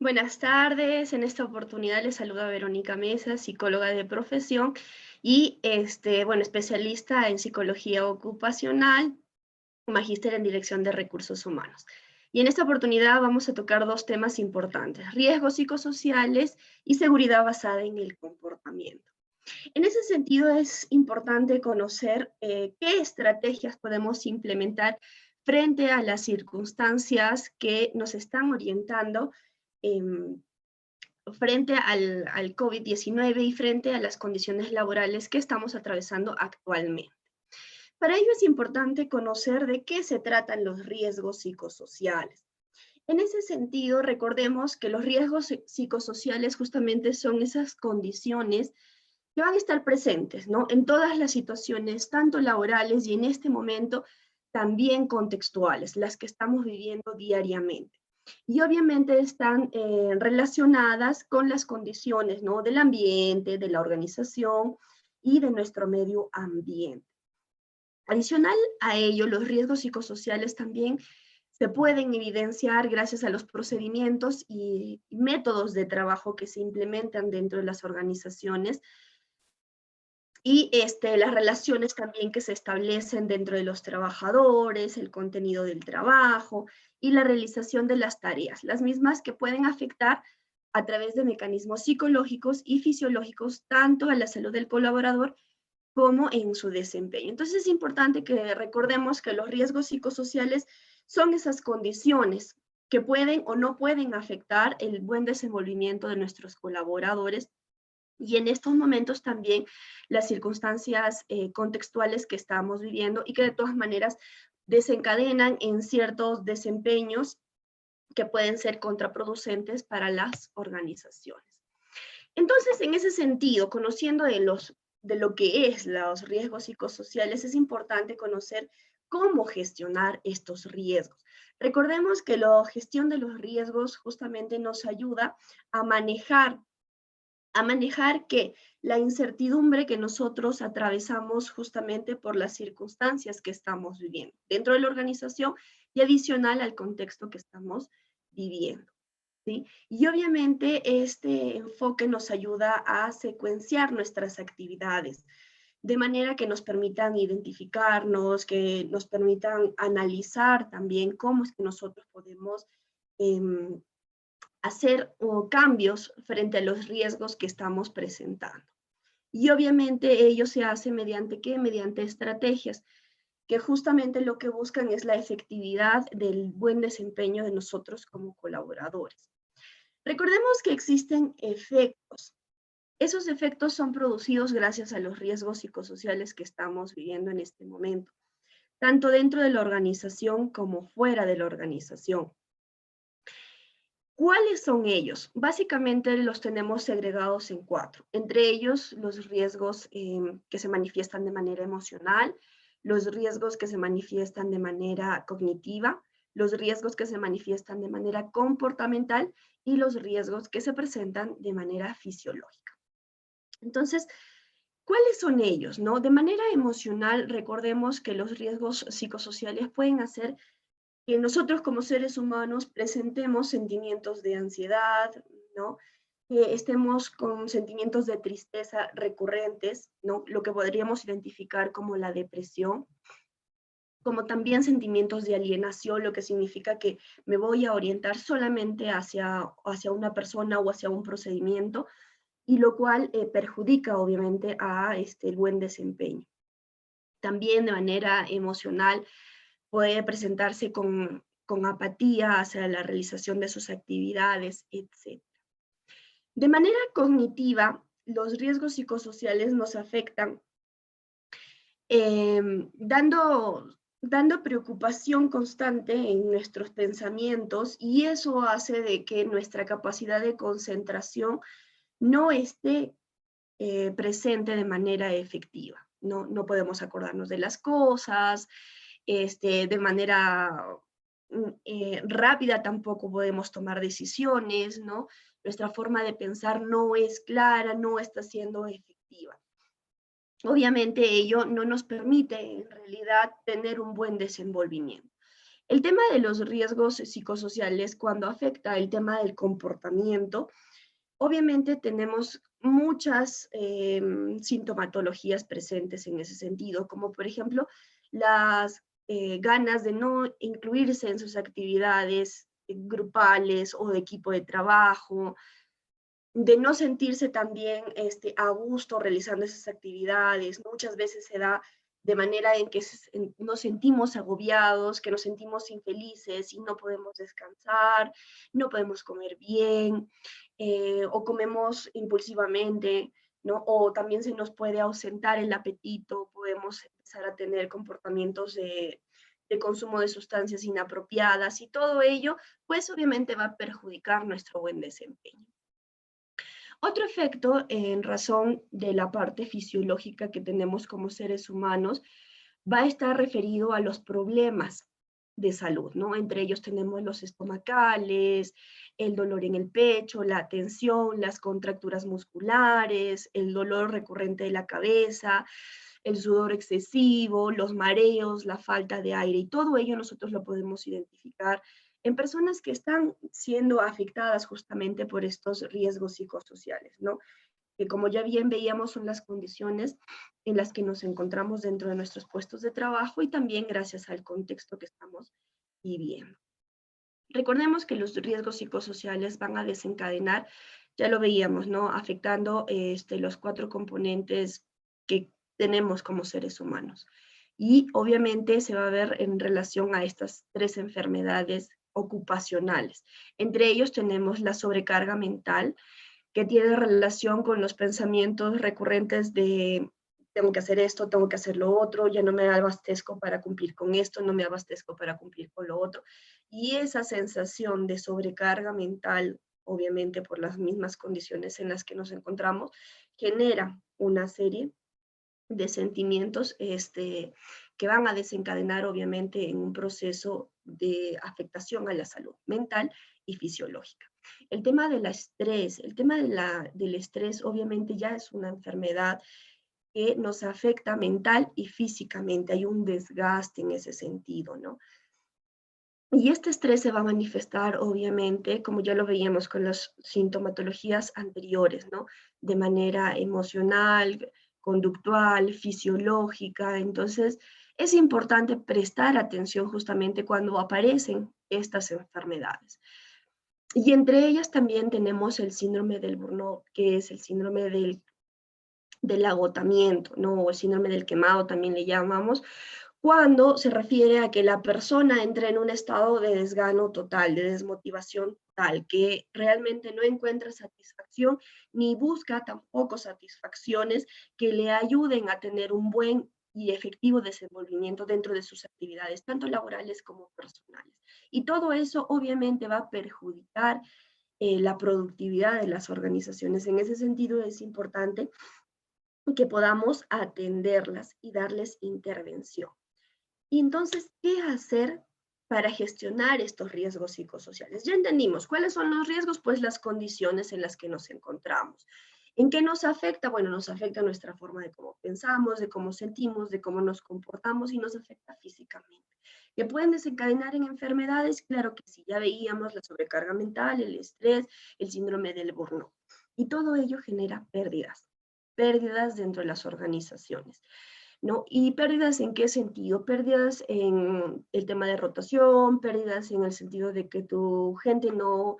Buenas tardes, en esta oportunidad les saluda Verónica Mesa, psicóloga de profesión y especialista en psicología ocupacional, magíster en dirección de recursos humanos. Y en esta oportunidad vamos a tocar dos temas importantes: riesgos psicosociales y seguridad basada en el comportamiento. En ese sentido es importante conocer qué estrategias podemos implementar frente a las circunstancias que nos están orientando em, frente al COVID-19 y frente a las condiciones laborales que estamos atravesando actualmente. Para ello es importante conocer de qué se tratan los riesgos psicosociales. En ese sentido, recordemos que los riesgos psicosociales justamente son esas condiciones que van a estar presentes, ¿no? En todas las situaciones, tanto laborales y en este momento también contextuales, las que estamos viviendo diariamente. Y obviamente están relacionadas con las condiciones, ¿no? Del ambiente, de la organización y de nuestro medio ambiente. Adicional a ello, los riesgos psicosociales también se pueden evidenciar gracias a los procedimientos y métodos de trabajo que se implementan dentro de las organizaciones y las relaciones también que se establecen dentro de los trabajadores, el contenido del trabajo y la realización de las tareas, las mismas que pueden afectar a través de mecanismos psicológicos y fisiológicos tanto a la salud del colaborador como en su desempeño. Entonces es importante que recordemos que los riesgos psicosociales son esas condiciones que pueden o no pueden afectar el buen desenvolvimiento de nuestros colaboradores y en estos momentos también las circunstancias contextuales que estamos viviendo y que de todas maneras desencadenan en ciertos desempeños que pueden ser contraproducentes para las organizaciones. Entonces, en ese sentido, conociendo de lo que es los riesgos psicosociales, es importante conocer cómo gestionar estos riesgos. Recordemos que la gestión de los riesgos justamente nos ayuda a manejar que la incertidumbre que nosotros atravesamos justamente por las circunstancias que estamos viviendo dentro de la organización y adicional al contexto que estamos viviendo. ¿Sí? Y obviamente este enfoque nos ayuda a secuenciar nuestras actividades de manera que nos permitan identificarnos, que nos permitan analizar también cómo es que nosotros podemos eh, hacer cambios frente a los riesgos que estamos presentando. Y obviamente ello se hace mediante ¿qué? Mediante estrategias que justamente lo que buscan es la efectividad del buen desempeño de nosotros como colaboradores. Recordemos que existen efectos. Esos efectos son producidos gracias a los riesgos psicosociales que estamos viviendo en este momento, tanto dentro de la organización como fuera de la organización. ¿Cuáles son ellos? Básicamente los tenemos segregados en cuatro. Entre ellos, los riesgos que se manifiestan de manera emocional, los riesgos que se manifiestan de manera cognitiva, los riesgos que se manifiestan de manera comportamental y los riesgos que se presentan de manera fisiológica. Entonces, ¿cuáles son ellos? ¿No? De manera emocional, recordemos que los riesgos psicosociales pueden hacer que nosotros como seres humanos presentemos sentimientos de ansiedad, ¿no? Que estemos con sentimientos de tristeza recurrentes, ¿no? Lo que podríamos identificar como la depresión, como también sentimientos de alienación, lo que significa que me voy a orientar solamente hacia una persona o hacia un procedimiento, y lo cual perjudica obviamente a el buen desempeño. También de manera emocional puede presentarse con apatía hacia la realización de sus actividades, etc. De manera cognitiva, los riesgos psicosociales nos afectan dando preocupación constante en nuestros pensamientos y eso hace de que nuestra capacidad de concentración no esté presente de manera efectiva. No podemos acordarnos de las cosas, de manera rápida tampoco podemos tomar decisiones, ¿no? Nuestra forma de pensar no es clara, no está siendo efectiva. Obviamente ello no nos permite en realidad tener un buen desenvolvimiento. El tema de los riesgos psicosociales, cuando afecta el tema del comportamiento, obviamente tenemos muchas sintomatologías presentes en ese sentido, como por ejemplo las ganas de no incluirse en sus actividades grupales o de equipo de trabajo, de no sentirse también a gusto realizando esas actividades. Muchas veces se da de manera en que nos sentimos agobiados, que nos sentimos infelices y no podemos descansar, no podemos comer bien, o comemos impulsivamente, ¿no? O también se nos puede ausentar el apetito, podemos empezar a tener comportamientos de consumo de sustancias inapropiadas y todo ello, pues obviamente va a perjudicar nuestro buen desempeño. Otro efecto en razón de la parte fisiológica que tenemos como seres humanos va a estar referido a los problemas de salud, ¿no? Entre ellos tenemos los estomacales, el dolor en el pecho, la tensión, las contracturas musculares, el dolor recurrente de la cabeza, el sudor excesivo, los mareos, la falta de aire, y todo ello nosotros lo podemos identificar en personas que están siendo afectadas justamente por estos riesgos psicosociales, ¿no? Que como ya bien veíamos son las condiciones en las que nos encontramos dentro de nuestros puestos de trabajo y también gracias al contexto que estamos viviendo. Recordemos que los riesgos psicosociales van a desencadenar, ya lo veíamos, ¿no? Afectando los 4 componentes que tenemos como seres humanos. Y obviamente se va a ver en relación a estas 3 enfermedades ocupacionales. Entre ellos tenemos la sobrecarga mental, que tiene relación con los pensamientos recurrentes de tengo que hacer esto, tengo que hacer lo otro, ya no me abastezco para cumplir con esto, no me abastezco para cumplir con lo otro. Y esa sensación de sobrecarga mental, obviamente por las mismas condiciones en las que nos encontramos, genera una serie de sentimientos que van a desencadenar obviamente en un proceso de afectación a la salud mental y fisiológica. El tema del estrés, el tema del estrés obviamente ya es una enfermedad que nos afecta mental y físicamente, hay un desgaste en ese sentido, ¿no? Y este estrés se va a manifestar, obviamente, como ya lo veíamos con las sintomatologías anteriores, ¿no? De manera emocional, conductual, fisiológica. Entonces, es importante prestar atención justamente cuando aparecen estas enfermedades. Y entre ellas también tenemos el síndrome del burnout, que es el síndrome del agotamiento, ¿no? O el síndrome del quemado también le llamamos, cuando se refiere a que la persona entra en un estado de desgano total, de desmotivación total, que realmente no encuentra satisfacción ni busca tampoco satisfacciones que le ayuden a tener un buen y efectivo desenvolvimiento dentro de sus actividades, tanto laborales como personales. Y todo eso obviamente va a perjudicar la productividad de las organizaciones. En ese sentido es importante que podamos atenderlas y darles intervención. Y entonces, ¿qué hacer para gestionar estos riesgos psicosociales? Ya entendimos cuáles son los riesgos, pues las condiciones en las que nos encontramos. ¿En qué nos afecta? Bueno, nos afecta nuestra forma de cómo pensamos, de cómo sentimos, de cómo nos comportamos y nos afecta físicamente. ¿Que pueden desencadenar en enfermedades? Claro que sí, ya veíamos la sobrecarga mental, el estrés, el síndrome del burnout. Y todo ello genera pérdidas dentro de las organizaciones, ¿no? ¿Y pérdidas en qué sentido? Pérdidas en el tema de rotación, pérdidas en el sentido de que tu gente no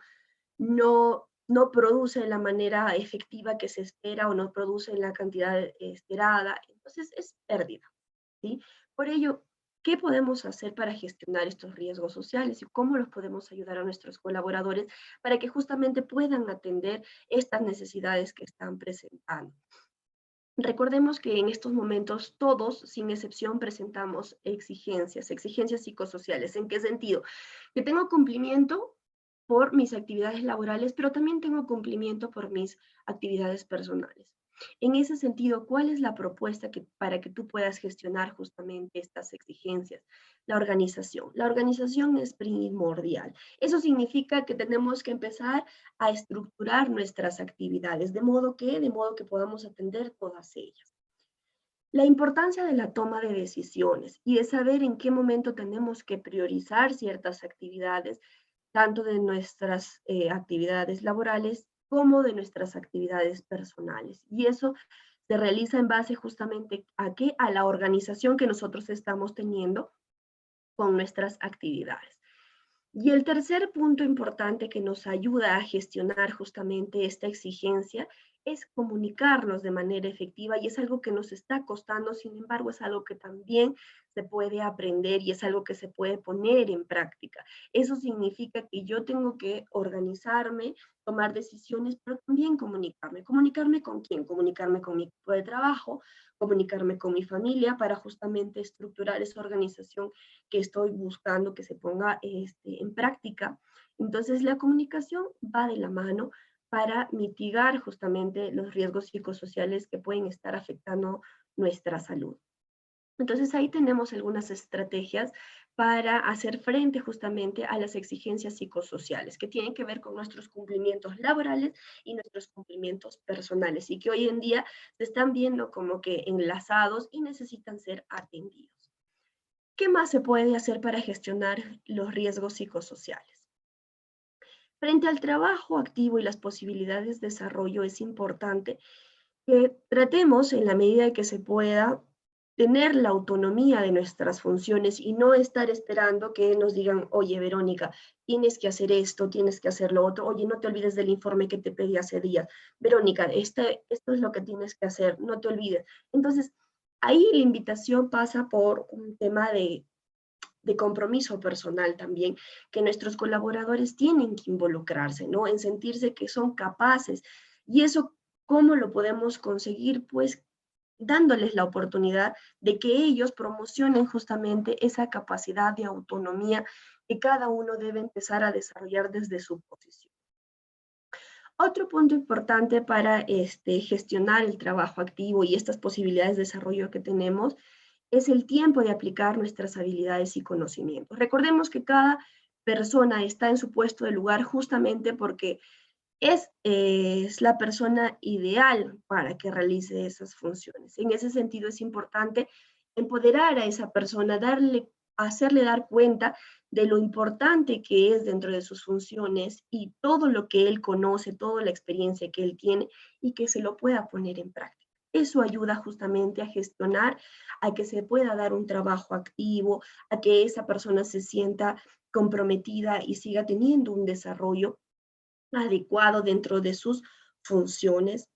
produce de la manera efectiva que se espera o no produce en la cantidad esperada. Entonces es pérdida, ¿sí? Por ello, ¿qué podemos hacer para gestionar estos riesgos sociales y cómo los podemos ayudar a nuestros colaboradores para que justamente puedan atender estas necesidades que están presentando? Recordemos que en estos momentos todos, sin excepción, presentamos exigencias psicosociales. ¿En qué sentido? Que tengo cumplimiento por mis actividades laborales, pero también tengo cumplimiento por mis actividades personales. En ese sentido, ¿cuál es la propuesta para que tú puedas gestionar justamente estas exigencias? La organización. La organización es primordial. Eso significa que tenemos que empezar a estructurar nuestras actividades, de modo que podamos atender todas ellas. La importancia de la toma de decisiones y de saber en qué momento tenemos que priorizar ciertas actividades, tanto de nuestras actividades laborales como de nuestras actividades personales. Y eso se realiza en base justamente a qué, a la organización que nosotros estamos teniendo con nuestras actividades. Y el tercer punto importante que nos ayuda a gestionar justamente esta exigencia es comunicarnos de manera efectiva y es algo que nos está costando, sin embargo, es algo que también se puede aprender y es algo que se puede poner en práctica. Eso significa que yo tengo que organizarme, tomar decisiones, pero también comunicarme. ¿Comunicarme con quién? Comunicarme con mi equipo de trabajo, comunicarme con mi familia para justamente estructurar esa organización que estoy buscando que se ponga en práctica. Entonces, la comunicación va de la mano para mitigar justamente los riesgos psicosociales que pueden estar afectando nuestra salud. Entonces, ahí tenemos algunas estrategias para hacer frente justamente a las exigencias psicosociales que tienen que ver con nuestros cumplimientos laborales y nuestros cumplimientos personales y que hoy en día se están viendo como que enlazados y necesitan ser atendidos. ¿Qué más se puede hacer para gestionar los riesgos psicosociales? Frente al trabajo activo y las posibilidades de desarrollo, es importante que tratemos en la medida que se pueda tener la autonomía de nuestras funciones y no estar esperando que nos digan, oye, Verónica, tienes que hacer esto, tienes que hacer lo otro, oye, no te olvides del informe que te pedí hace días, Verónica, esto es lo que tienes que hacer, no te olvides. Entonces, ahí la invitación pasa por un tema de compromiso personal también, que nuestros colaboradores tienen que involucrarse, ¿no? En sentirse que son capaces. Y eso, ¿cómo lo podemos conseguir? Pues dándoles la oportunidad de que ellos promocionen justamente esa capacidad de autonomía que cada uno debe empezar a desarrollar desde su posición. Otro punto importante para gestionar el trabajo activo y estas posibilidades de desarrollo que tenemos es el tiempo de aplicar nuestras habilidades y conocimientos. Recordemos que cada persona está en su puesto de lugar justamente porque es la persona ideal para que realice esas funciones. En ese sentido es importante empoderar a esa persona, hacerle dar cuenta de lo importante que es dentro de sus funciones y todo lo que él conoce, toda la experiencia que él tiene y que se lo pueda poner en práctica. Eso ayuda justamente a gestionar, a que se pueda dar un trabajo activo, a que esa persona se sienta comprometida y siga teniendo un desarrollo adecuado dentro de sus funciones.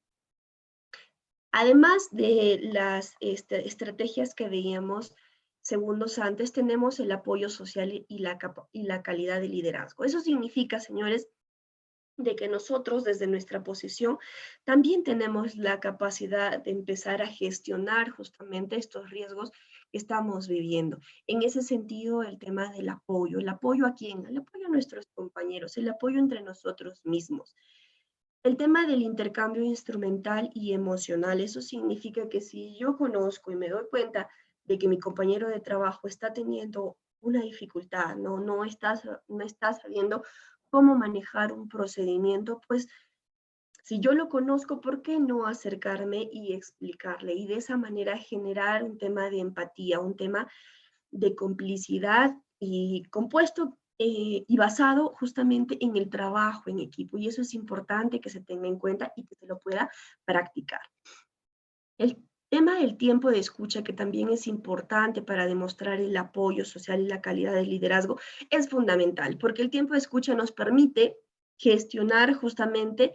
Además de las estrategias que veíamos segundos antes, tenemos el apoyo social y la calidad de liderazgo. Eso significa, señores, de que nosotros desde nuestra posición también tenemos la capacidad de empezar a gestionar justamente estos riesgos que estamos viviendo. En ese sentido, el tema del apoyo. ¿El apoyo a quién? El apoyo a nuestros compañeros, el apoyo entre nosotros mismos. El tema del intercambio instrumental y emocional, eso significa que si yo conozco y me doy cuenta de que mi compañero de trabajo está teniendo una dificultad, no está sabiendo cómo manejar un procedimiento, pues si yo lo conozco, ¿por qué no acercarme y explicarle? Y de esa manera generar un tema de empatía, un tema de complicidad y compuesto y basado justamente en el trabajo en equipo. Y eso es importante que se tenga en cuenta y que se lo pueda practicar. El tema del tiempo de escucha, que también es importante para demostrar el apoyo social y la calidad del liderazgo, es fundamental, porque el tiempo de escucha nos permite gestionar justamente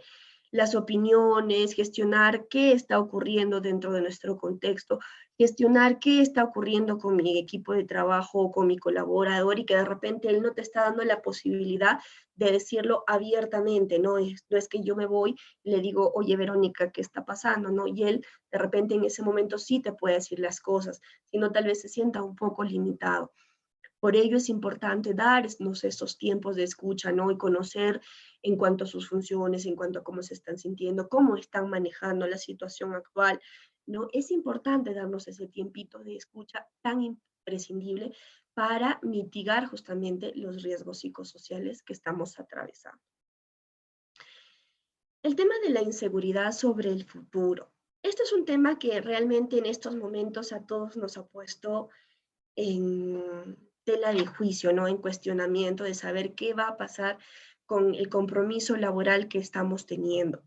las opiniones, gestionar qué está ocurriendo dentro de nuestro contexto, gestionar qué está ocurriendo con mi equipo de trabajo o con mi colaborador y que de repente él no te está dando la posibilidad de decirlo abiertamente, no es que yo me voy y le digo, oye Verónica, ¿qué está pasando? ¿No? Y él de repente en ese momento sí te puede decir las cosas, sino tal vez se sienta un poco limitado. Por ello es importante darnos esos tiempos de escucha, ¿no? Y conocer en cuanto a sus funciones, en cuanto a cómo se están sintiendo, cómo están manejando la situación actual, ¿no? Es importante darnos ese tiempito de escucha tan imprescindible para mitigar justamente los riesgos psicosociales que estamos atravesando. El tema de la inseguridad sobre el futuro. Este es un tema que realmente en estos momentos a todos nos ha puesto en tela de juicio, ¿no? En cuestionamiento de saber qué va a pasar con el compromiso laboral que estamos teniendo.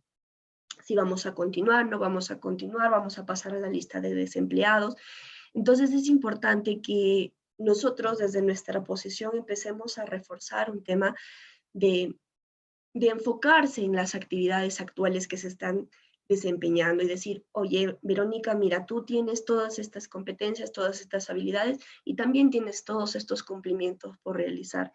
Si vamos a continuar, no vamos a continuar, vamos a pasar a la lista de desempleados. Entonces es importante que nosotros desde nuestra posición empecemos a reforzar un tema de, de enfocarse en las actividades actuales que se están desempeñando y decir, oye, Verónica, mira, tú tienes todas estas competencias, todas estas habilidades y también tienes todos estos cumplimientos por realizar,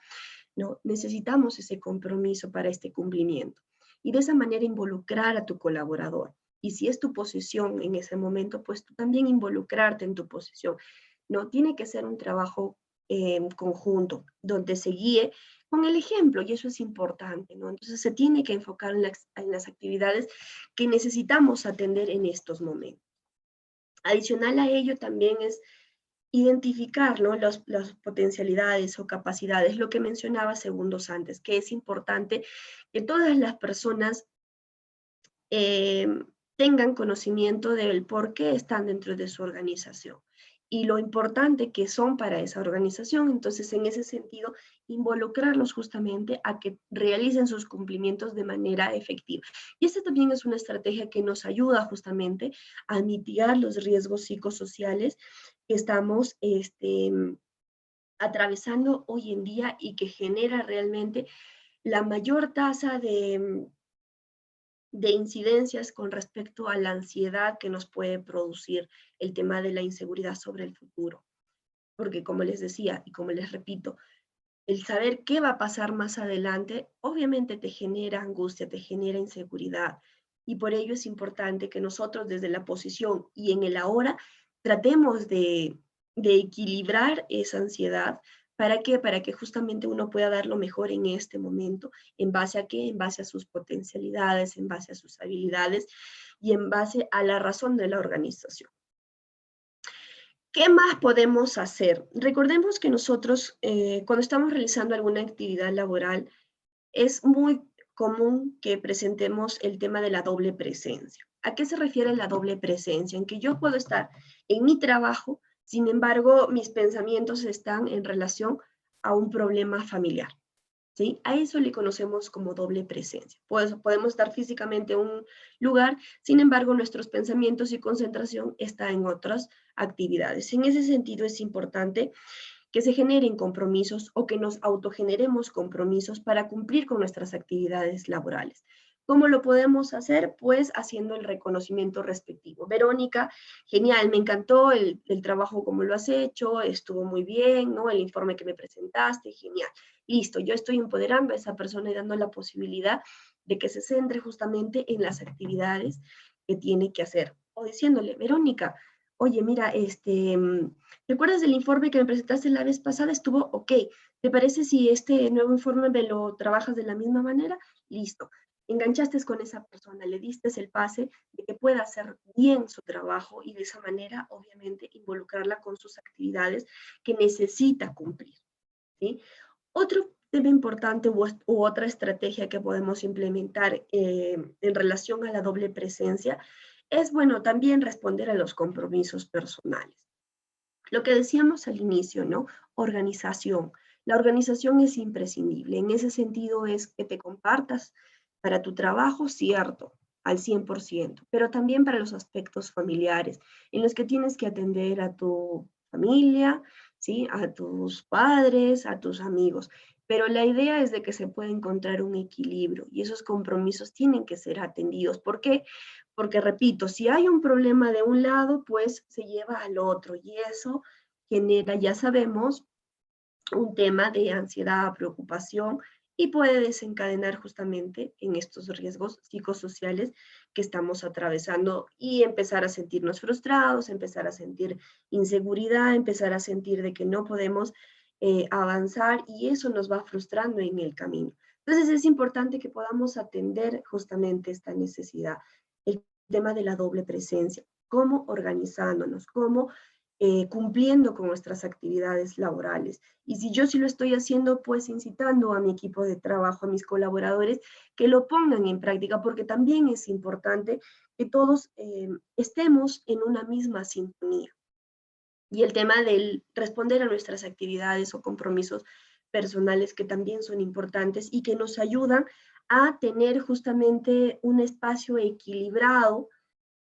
¿no? Necesitamos ese compromiso para este cumplimiento y de esa manera involucrar a tu colaborador. Y si es tu posición en ese momento, pues tú también involucrarte en tu posición. No tiene que ser un trabajo conjunto, donde se guíe con el ejemplo, y eso es importante, ¿no? Entonces se tiene que enfocar en las actividades que necesitamos atender en estos momentos. Adicional a ello también es identificar, ¿no? Las potencialidades o capacidades, lo que mencionaba segundos antes, que es importante que todas las personas eh, tengan conocimiento del por qué están dentro de su organización y lo importante que son para esa organización. Entonces, en ese sentido, involucrarlos justamente a que realicen sus cumplimientos de manera efectiva. Y esta también es una estrategia que nos ayuda justamente a mitigar los riesgos psicosociales que estamos atravesando hoy en día y que genera realmente la mayor tasa de incidencias con respecto a la ansiedad que nos puede producir el tema de la inseguridad sobre el futuro. Porque como les decía y como les repito, el saber qué va a pasar más adelante obviamente te genera angustia, te genera inseguridad. Y por ello es importante que nosotros desde la posición y en el ahora tratemos de equilibrar esa ansiedad. ¿Para qué? Para que justamente uno pueda dar lo mejor en este momento. ¿En base a qué? En base a sus potencialidades, en base a sus habilidades y en base a la razón de la organización. ¿Qué más podemos hacer? Recordemos que nosotros, cuando estamos realizando alguna actividad laboral, es muy común que presentemos el tema de la doble presencia. ¿A qué se refiere la doble presencia? En que yo puedo estar en mi trabajo, sin embargo, mis pensamientos están en relación a un problema familiar. ¿Sí? A eso le conocemos como doble presencia. Pues podemos estar físicamente en un lugar, sin embargo, nuestros pensamientos y concentración están en otras actividades. En ese sentido, es importante que se generen compromisos o que nos autogeneremos compromisos para cumplir con nuestras actividades laborales. ¿Cómo lo podemos hacer? Pues haciendo el reconocimiento respectivo. Verónica, genial, me encantó el trabajo como lo has hecho, estuvo muy bien, ¿no? El informe que me presentaste, genial. Listo, yo estoy empoderando a esa persona y dando la posibilidad de que se centre justamente en las actividades que tiene que hacer. O diciéndole, Verónica, oye, mira, ¿te acuerdas del informe que me presentaste la vez pasada? Estuvo ok. ¿Te parece si este nuevo informe me lo trabajas de la misma manera? Listo. Enganchaste con esa persona, le diste el pase de que pueda hacer bien su trabajo y de esa manera, obviamente, involucrarla con sus actividades que necesita cumplir. ¿Sí? Otro tema importante u otra estrategia que podemos implementar en relación a la doble presencia es, bueno, también responder a los compromisos personales. Lo que decíamos al inicio, ¿no? Organización. La organización es imprescindible. En ese sentido es que te compartas para tu trabajo, cierto, al 100%, pero también para los aspectos familiares, en los que tienes que atender a tu familia, ¿sí? A tus padres, a tus amigos. Pero la idea es de que se pueda encontrar un equilibrio y esos compromisos tienen que ser atendidos. ¿Por qué? Porque, repito, si hay un problema de un lado, pues se lleva al otro y eso genera, ya sabemos, un tema de ansiedad, preocupación y puede desencadenar justamente en estos riesgos psicosociales que estamos atravesando y empezar a sentirnos frustrados, empezar a sentir inseguridad, empezar a sentir de que no podemos avanzar y eso nos va frustrando en el camino. Entonces es importante que podamos atender justamente esta necesidad, el tema de la doble presencia, cómo organizándonos, cómo cumpliendo con nuestras actividades laborales. Y si yo sí lo estoy haciendo, pues incitando a mi equipo de trabajo, a mis colaboradores, que lo pongan en práctica, porque también es importante que todos estemos en una misma sintonía. Y el tema del responder a nuestras actividades o compromisos personales que también son importantes y que nos ayudan a tener justamente un espacio equilibrado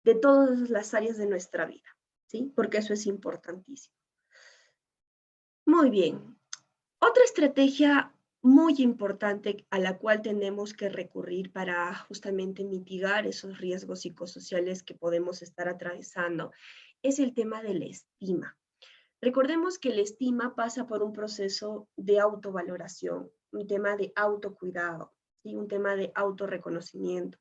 de todas las áreas de nuestra vida, ¿sí? Porque eso es importantísimo. Muy bien. Otra estrategia muy importante a la cual tenemos que recurrir para justamente mitigar esos riesgos psicosociales que podemos estar atravesando es el tema de la estima. Recordemos que la estima pasa por un proceso de autovaloración, un tema de autocuidado, ¿sí? Un tema de autorreconocimiento.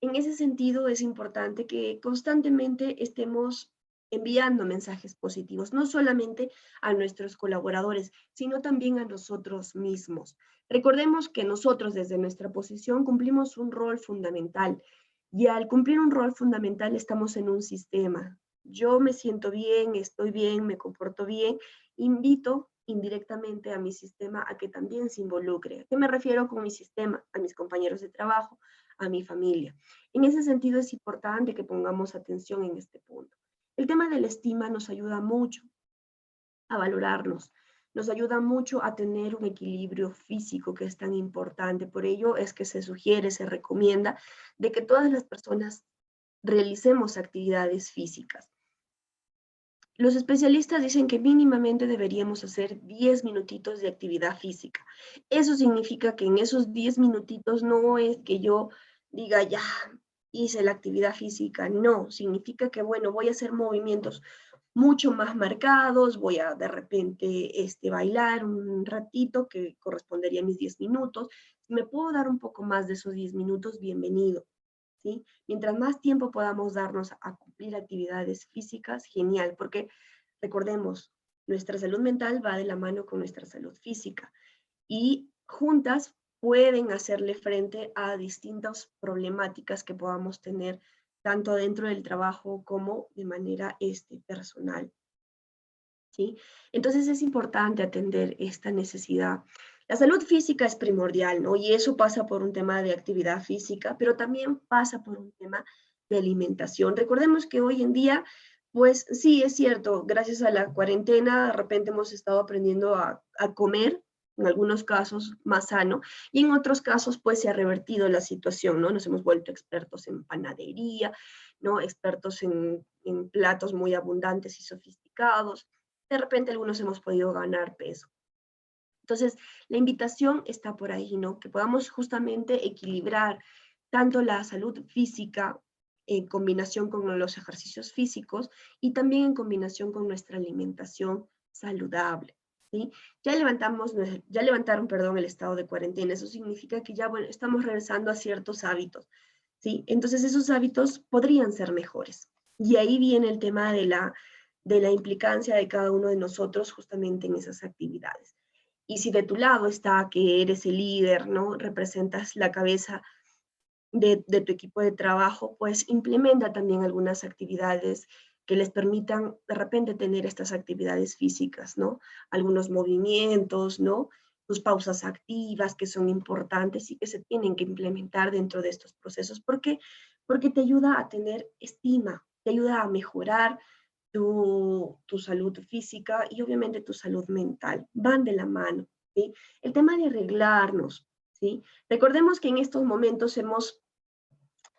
En ese sentido, es importante que constantemente estemos enviando mensajes positivos, no solamente a nuestros colaboradores, sino también a nosotros mismos. Recordemos que nosotros desde nuestra posición cumplimos un rol fundamental y al cumplir un rol fundamental estamos en un sistema. Yo me siento bien, estoy bien, me comporto bien, invito indirectamente a mi sistema a que también se involucre. ¿A qué me refiero con mi sistema? A mis compañeros de trabajo, a mi familia. En ese sentido es importante que pongamos atención en este punto. El tema de la estima nos ayuda mucho a valorarnos, nos ayuda mucho a tener un equilibrio físico que es tan importante. Por ello es que se sugiere, se recomienda de que todas las personas realicemos actividades físicas. Los especialistas dicen que mínimamente deberíamos hacer 10 minutitos de actividad física. Eso significa que en esos 10 minutitos no es que yo diga, ya hice la actividad física. No, significa que, bueno, voy a hacer movimientos mucho más marcados, voy a de repente bailar un ratito que correspondería a mis 10 minutos. Si me puedo dar un poco más de esos 10 minutos, bienvenido. ¿Sí? Mientras más tiempo podamos darnos a cumplir actividades físicas, genial, porque recordemos, nuestra salud mental va de la mano con nuestra salud física y juntas pueden hacerle frente a distintas problemáticas que podamos tener tanto dentro del trabajo como de manera personal. ¿Sí? Entonces es importante atender esta necesidad. La salud física es primordial, ¿no? Y eso pasa por un tema de actividad física, pero también pasa por un tema de alimentación. Recordemos que hoy en día, pues sí, es cierto, gracias a la cuarentena, de repente hemos estado aprendiendo a comer, en algunos casos más sano, y en otros casos, pues se ha revertido la situación, ¿no? Nos hemos vuelto expertos en panadería, ¿no? Expertos en platos muy abundantes y sofisticados. De repente algunos hemos podido ganar peso. Entonces, la invitación está por ahí, ¿no? Que podamos justamente equilibrar tanto la salud física en combinación con los ejercicios físicos y también en combinación con nuestra alimentación saludable, ¿sí? Ya levantaron, perdón, el estado de cuarentena. Eso significa que ya, bueno, estamos regresando a ciertos hábitos, ¿sí? Entonces, esos hábitos podrían ser mejores. Y ahí viene el tema de la implicancia de cada uno de nosotros justamente en esas actividades. Y si de tu lado está que eres el líder, ¿no? Representas la cabeza de tu equipo de trabajo, pues implementa también algunas actividades que les permitan de repente tener estas actividades físicas, ¿no? Algunos movimientos, ¿no? Tus pausas activas que son importantes y que se tienen que implementar dentro de estos procesos. ¿Por qué? Porque te ayuda a tener estima, te ayuda a mejorar tu salud física y obviamente tu salud mental. Van de la mano, ¿sí? El tema de arreglarnos, ¿sí? Recordemos que en estos momentos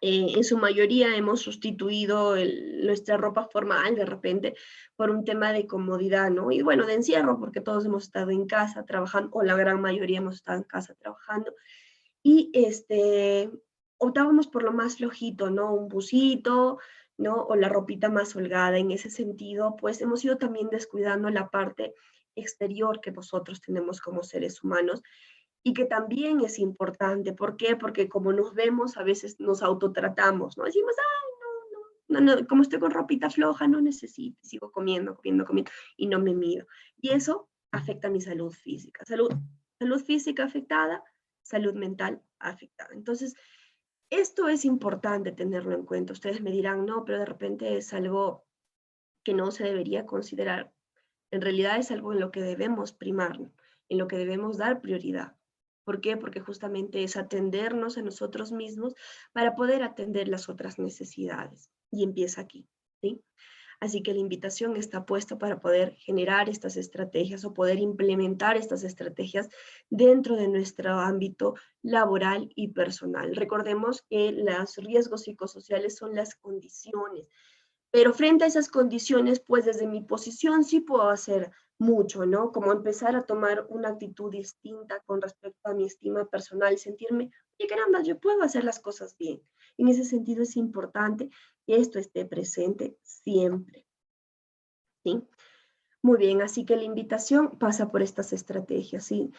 en su mayoría hemos sustituido nuestra ropa formal de repente por un tema de comodidad, ¿no? Y bueno, de encierro, porque todos hemos estado en casa trabajando, o la gran mayoría hemos estado en casa trabajando, y optábamos por lo más flojito, ¿no? Un busito, ¿no? O la ropita más holgada. En ese sentido, pues hemos ido también descuidando la parte exterior que nosotros tenemos como seres humanos y que también es importante. ¿Por qué? Porque como nos vemos, a veces nos autotratamos, ¿no? Decimos, ay, no, como estoy con ropita floja, no necesito, sigo comiendo, y no me mido. Y eso afecta a mi salud física. Salud física afectada, salud mental afectada. Entonces, esto es importante tenerlo en cuenta. Ustedes me dirán, no, pero de repente es algo que no se debería considerar. En realidad es algo en lo que debemos primar, en lo que debemos dar prioridad. ¿Por qué? Porque justamente es atendernos a nosotros mismos para poder atender las otras necesidades. Y empieza aquí, ¿sí? Así que la invitación está puesta para poder generar estas estrategias o poder implementar estas estrategias dentro de nuestro ámbito laboral y personal. Recordemos que los riesgos psicosociales son las condiciones, pero frente a esas condiciones, pues desde mi posición sí puedo hacer mucho, ¿no? Como empezar a tomar una actitud distinta con respecto a mi estima personal, sentirme, oye, caramba, yo puedo hacer las cosas bien. En ese sentido es importante que esto esté presente siempre, ¿sí? Muy bien, así que la invitación pasa por estas estrategias, ¿sí?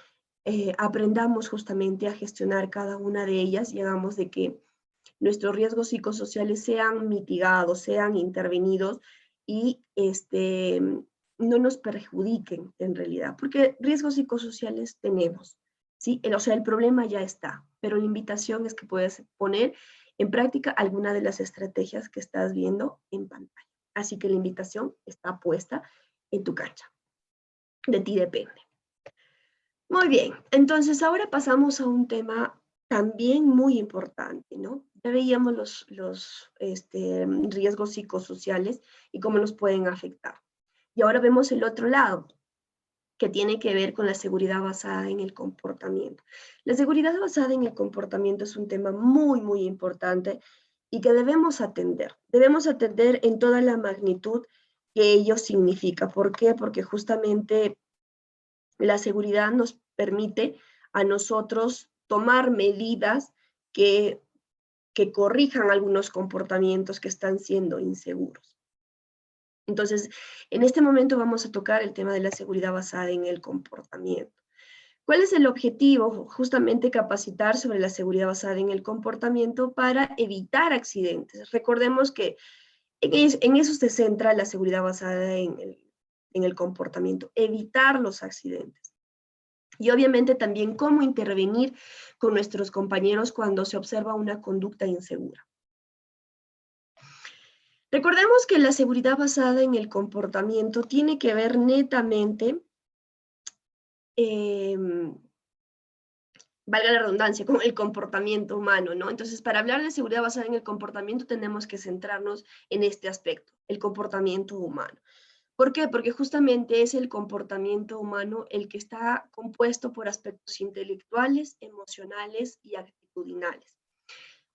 Aprendamos justamente a gestionar cada una de ellas y hagamos de que nuestros riesgos psicosociales sean mitigados, sean intervenidos y no nos perjudiquen en realidad, porque riesgos psicosociales tenemos, ¿sí? O sea, el problema ya está, pero la invitación es que puedas poner en práctica alguna de las estrategias que estás viendo en pantalla. Así que la invitación está puesta en tu cancha. De ti depende. Muy bien, entonces ahora pasamos a un tema también muy importante, ¿no? Ya veíamos los riesgos psicosociales y cómo nos pueden afectar. Y ahora vemos el otro lado, que tiene que ver con la seguridad basada en el comportamiento. La seguridad basada en el comportamiento es un tema muy, muy importante y que debemos atender. Debemos atender en toda la magnitud que ello significa. ¿Por qué? Porque justamente la seguridad nos permite a nosotros tomar medidas que, que corrijan algunos comportamientos que están siendo inseguros. Entonces, en este momento vamos a tocar el tema de la seguridad basada en el comportamiento. ¿Cuál es el objetivo? Justamente capacitar sobre la seguridad basada en el comportamiento para evitar accidentes. Recordemos que en eso se centra la seguridad basada en el comportamiento, evitar los accidentes. Y obviamente también cómo intervenir con nuestros compañeros cuando se observa una conducta insegura. Recordemos que la seguridad basada en el comportamiento tiene que ver netamente, valga la redundancia, con el comportamiento humano, ¿no? Entonces, para hablar de seguridad basada en el comportamiento tenemos que centrarnos en este aspecto, el comportamiento humano. ¿Por qué? Porque justamente es el comportamiento humano el que está compuesto por aspectos intelectuales, emocionales y actitudinales.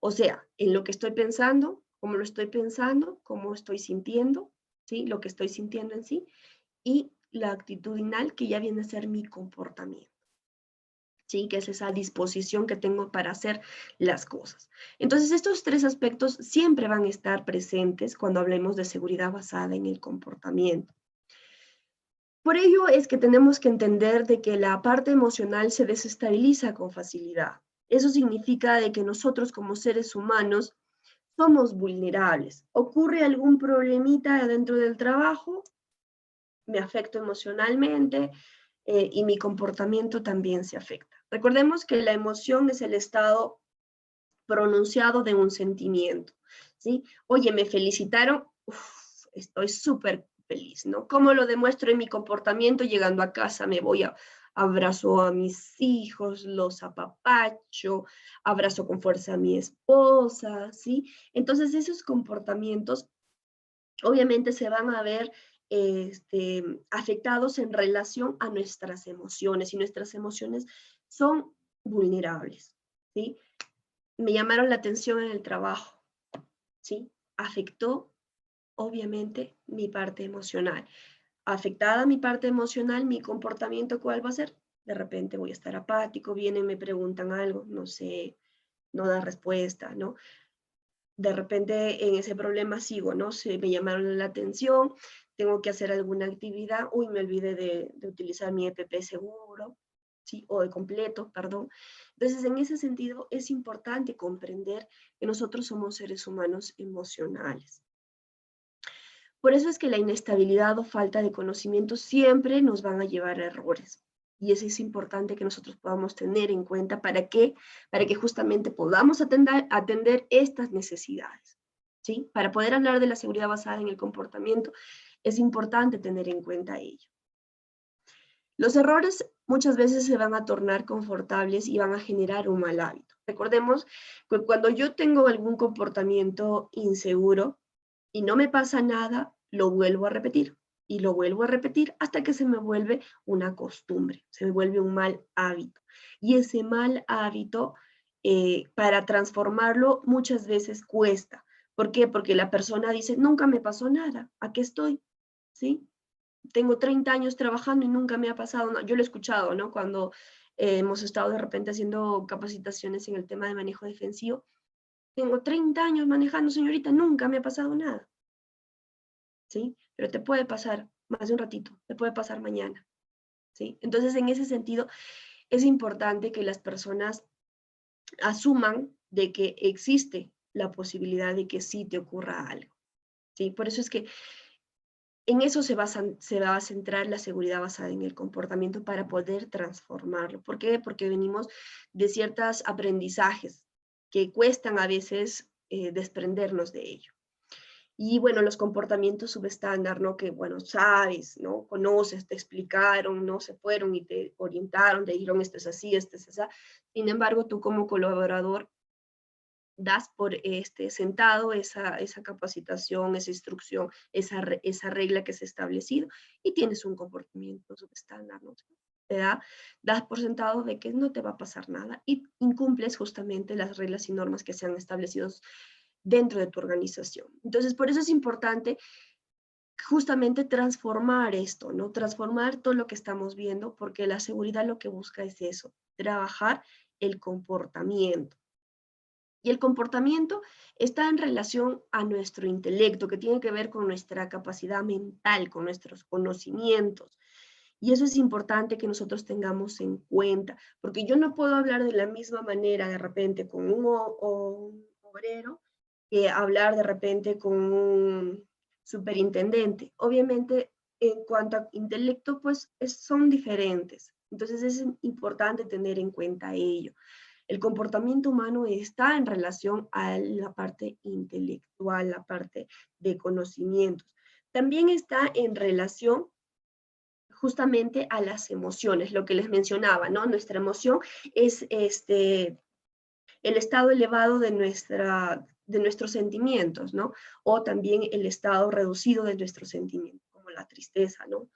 O sea, en lo que estoy pensando, cómo lo estoy pensando, cómo estoy sintiendo, ¿sí? Lo que estoy sintiendo en sí, y la actitudinal que ya viene a ser mi comportamiento, ¿sí? Que es esa disposición que tengo para hacer las cosas. Entonces, estos tres aspectos siempre van a estar presentes cuando hablemos de seguridad basada en el comportamiento. Por ello es que tenemos que entender de que la parte emocional se desestabiliza con facilidad. Eso significa de que nosotros como seres humanos somos vulnerables. Ocurre algún problemita dentro del trabajo, me afecto emocionalmente y mi comportamiento también se afecta. Recordemos que la emoción es el estado pronunciado de un sentimiento, ¿sí? Oye, me felicitaron, uf, estoy súper feliz, ¿no? ¿Cómo lo demuestro en mi comportamiento? Llegando a casa me voy a abrazo a mis hijos, los apapacho, abrazo con fuerza a mi esposa, ¿sí? Entonces esos comportamientos obviamente se van a ver afectados en relación a nuestras emociones y nuestras emociones son vulnerables, ¿sí? Me llamaron la atención en el trabajo, ¿sí? Afectó, obviamente, mi parte emocional. Afectada mi parte emocional, mi comportamiento, ¿cuál va a ser? De repente voy a estar apático, vienen, me preguntan algo, no sé, no da respuesta, ¿no? De repente en ese problema sigo, ¿no? Se me llamaron la atención, tengo que hacer alguna actividad, uy, me olvidé de utilizar mi EPP seguro, ¿sí? O de completo, perdón. Entonces, en ese sentido, es importante comprender que nosotros somos seres humanos emocionales. Por eso es que la inestabilidad o falta de conocimiento siempre nos van a llevar a errores. Y eso es importante que nosotros podamos tener en cuenta para que justamente podamos atender estas necesidades. ¿Sí? Para poder hablar de la seguridad basada en el comportamiento, Es importante tener en cuenta ello. Los errores muchas veces se van a tornar confortables y van a generar un mal hábito. Recordemos que cuando yo tengo algún comportamiento inseguro y no me pasa nada, lo vuelvo a repetir y lo vuelvo a repetir hasta que se me vuelve una costumbre, se me vuelve un mal hábito. Y ese mal hábito, para transformarlo, muchas veces cuesta. ¿Por qué? Porque la persona dice, nunca me pasó nada, aquí estoy, ¿sí? Tengo 30 años trabajando y nunca me ha pasado nada. Yo lo he escuchado, ¿no? Cuando hemos estado de repente haciendo capacitaciones en el tema de manejo defensivo. Tengo 30 años manejando, señorita, nunca me ha pasado nada, ¿sí? Pero te puede pasar más de un ratito, te puede pasar mañana, ¿sí? Entonces, en ese sentido, es importante que las personas asuman de que existe la posibilidad de que sí te ocurra algo, ¿sí? Por eso es que en eso se va a centrar la seguridad basada en el comportamiento para poder transformarlo. ¿Por qué? Porque venimos de ciertos aprendizajes que cuestan a veces desprendernos de ello. Y bueno, los comportamientos subestándar, ¿no? Que bueno, sabes, ¿no? Conoces, te explicaron, ¿no? Se fueron y te orientaron, te dijeron esto es así, esto es así. Sin embargo, tú como colaborador das por sentado esa capacitación, esa instrucción, esa regla que se ha establecido y tienes un comportamiento subestándar, ¿no? Das por sentado de que no te va a pasar nada y incumples justamente las reglas y normas que se han establecido dentro de tu organización. Entonces, por eso es importante justamente transformar esto, ¿no? Transformar todo lo que estamos viendo, porque la seguridad lo que busca es eso, trabajar el comportamiento. Y el comportamiento está en relación a nuestro intelecto, que tiene que ver con nuestra capacidad mental, con nuestros conocimientos. Y eso es importante que nosotros tengamos en cuenta, porque yo no puedo hablar de la misma manera de repente con un obrero que hablar de repente con un superintendente. Obviamente, en cuanto a intelecto, pues son diferentes. Entonces es importante tener en cuenta ello. El comportamiento humano está en relación a la parte intelectual, la parte de conocimientos. También está en relación justamente a las emociones, lo que les mencionaba, ¿no? Nuestra emoción es el estado elevado de nuestros sentimientos, ¿no? O también el estado reducido de nuestros sentimientos, como la tristeza, ¿no?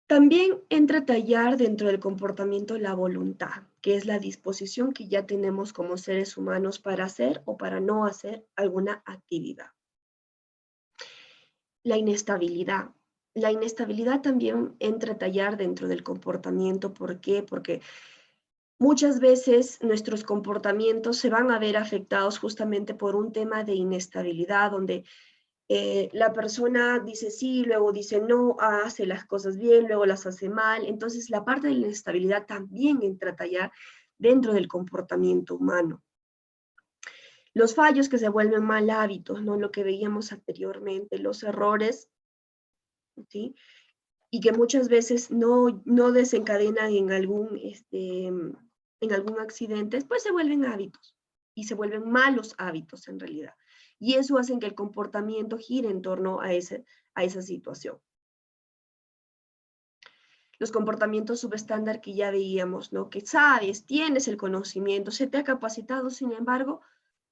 También entra a tallar dentro del comportamiento la voluntad, que es la disposición que ya tenemos como seres humanos para hacer o para no hacer alguna actividad. La inestabilidad. La inestabilidad también entra a tallar dentro del comportamiento. ¿Por qué? Porque muchas veces nuestros comportamientos se van a ver afectados justamente por un tema de inestabilidad, donde la persona dice sí, luego dice no, hace las cosas bien, luego las hace mal. Entonces, la parte de la inestabilidad también entra a tallar dentro del comportamiento humano. Los fallos que se vuelven mal hábitos, ¿no? Lo que veíamos anteriormente, los errores, ¿sí? Y que muchas veces no desencadenan en algún accidente, pues se vuelven hábitos y se vuelven malos hábitos en realidad. Y eso hace que el comportamiento gire en torno a esa situación. Los comportamientos subestándar que ya veíamos, ¿no? Que sabes, tienes el conocimiento, se te ha capacitado, sin embargo,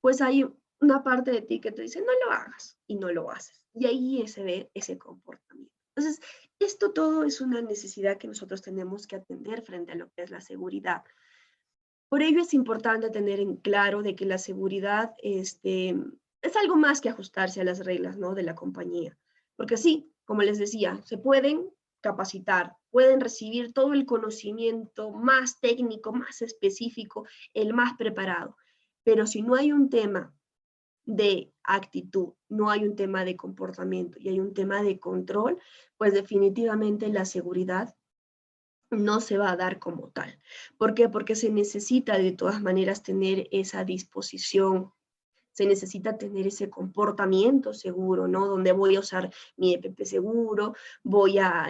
pues hay una parte de ti que te dice, no lo hagas, y no lo haces. Y ahí se ve ese comportamiento. Entonces, esto todo es una necesidad que nosotros tenemos que atender frente a lo que es la seguridad. Por ello es importante tener en claro de que la seguridad es algo más que ajustarse a las reglas, ¿no? De la compañía. Porque sí, como les decía, se pueden capacitar, pueden recibir todo el conocimiento más técnico, más específico, el más preparado. Pero si no hay un tema de actitud, no hay un tema de comportamiento y hay un tema de control, pues definitivamente la seguridad no se va a dar como tal. ¿Por qué? Porque se necesita de todas maneras tener esa disposición, se necesita tener ese comportamiento seguro, ¿no? Donde voy a usar mi EPP seguro, voy a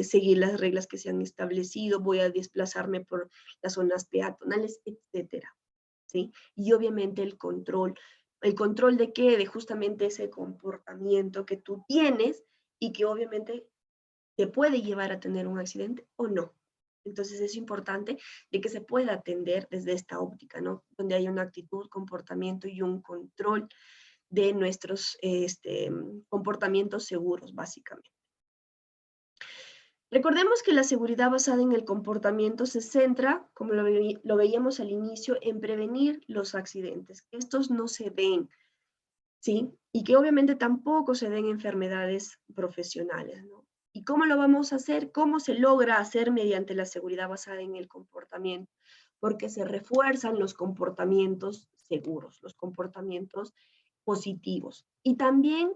seguir las reglas que se han establecido, voy a desplazarme por las zonas peatonales, etcétera, ¿sí? Y obviamente el control ¿El control de qué? De justamente ese comportamiento que tú tienes y que obviamente te puede llevar a tener un accidente o no. Entonces es importante de que se pueda atender desde esta óptica, ¿no? Donde hay una actitud, comportamiento y un control de nuestros comportamientos seguros, básicamente. Recordemos que la seguridad basada en el comportamiento se centra, como lo veíamos al inicio, en prevenir los accidentes, que estos no se ven, ¿sí? Y que obviamente tampoco se den enfermedades profesionales, ¿no? ¿Y cómo lo vamos a hacer? ¿Cómo se logra hacer mediante la seguridad basada en el comportamiento? Porque se refuerzan los comportamientos seguros, los comportamientos positivos. Y también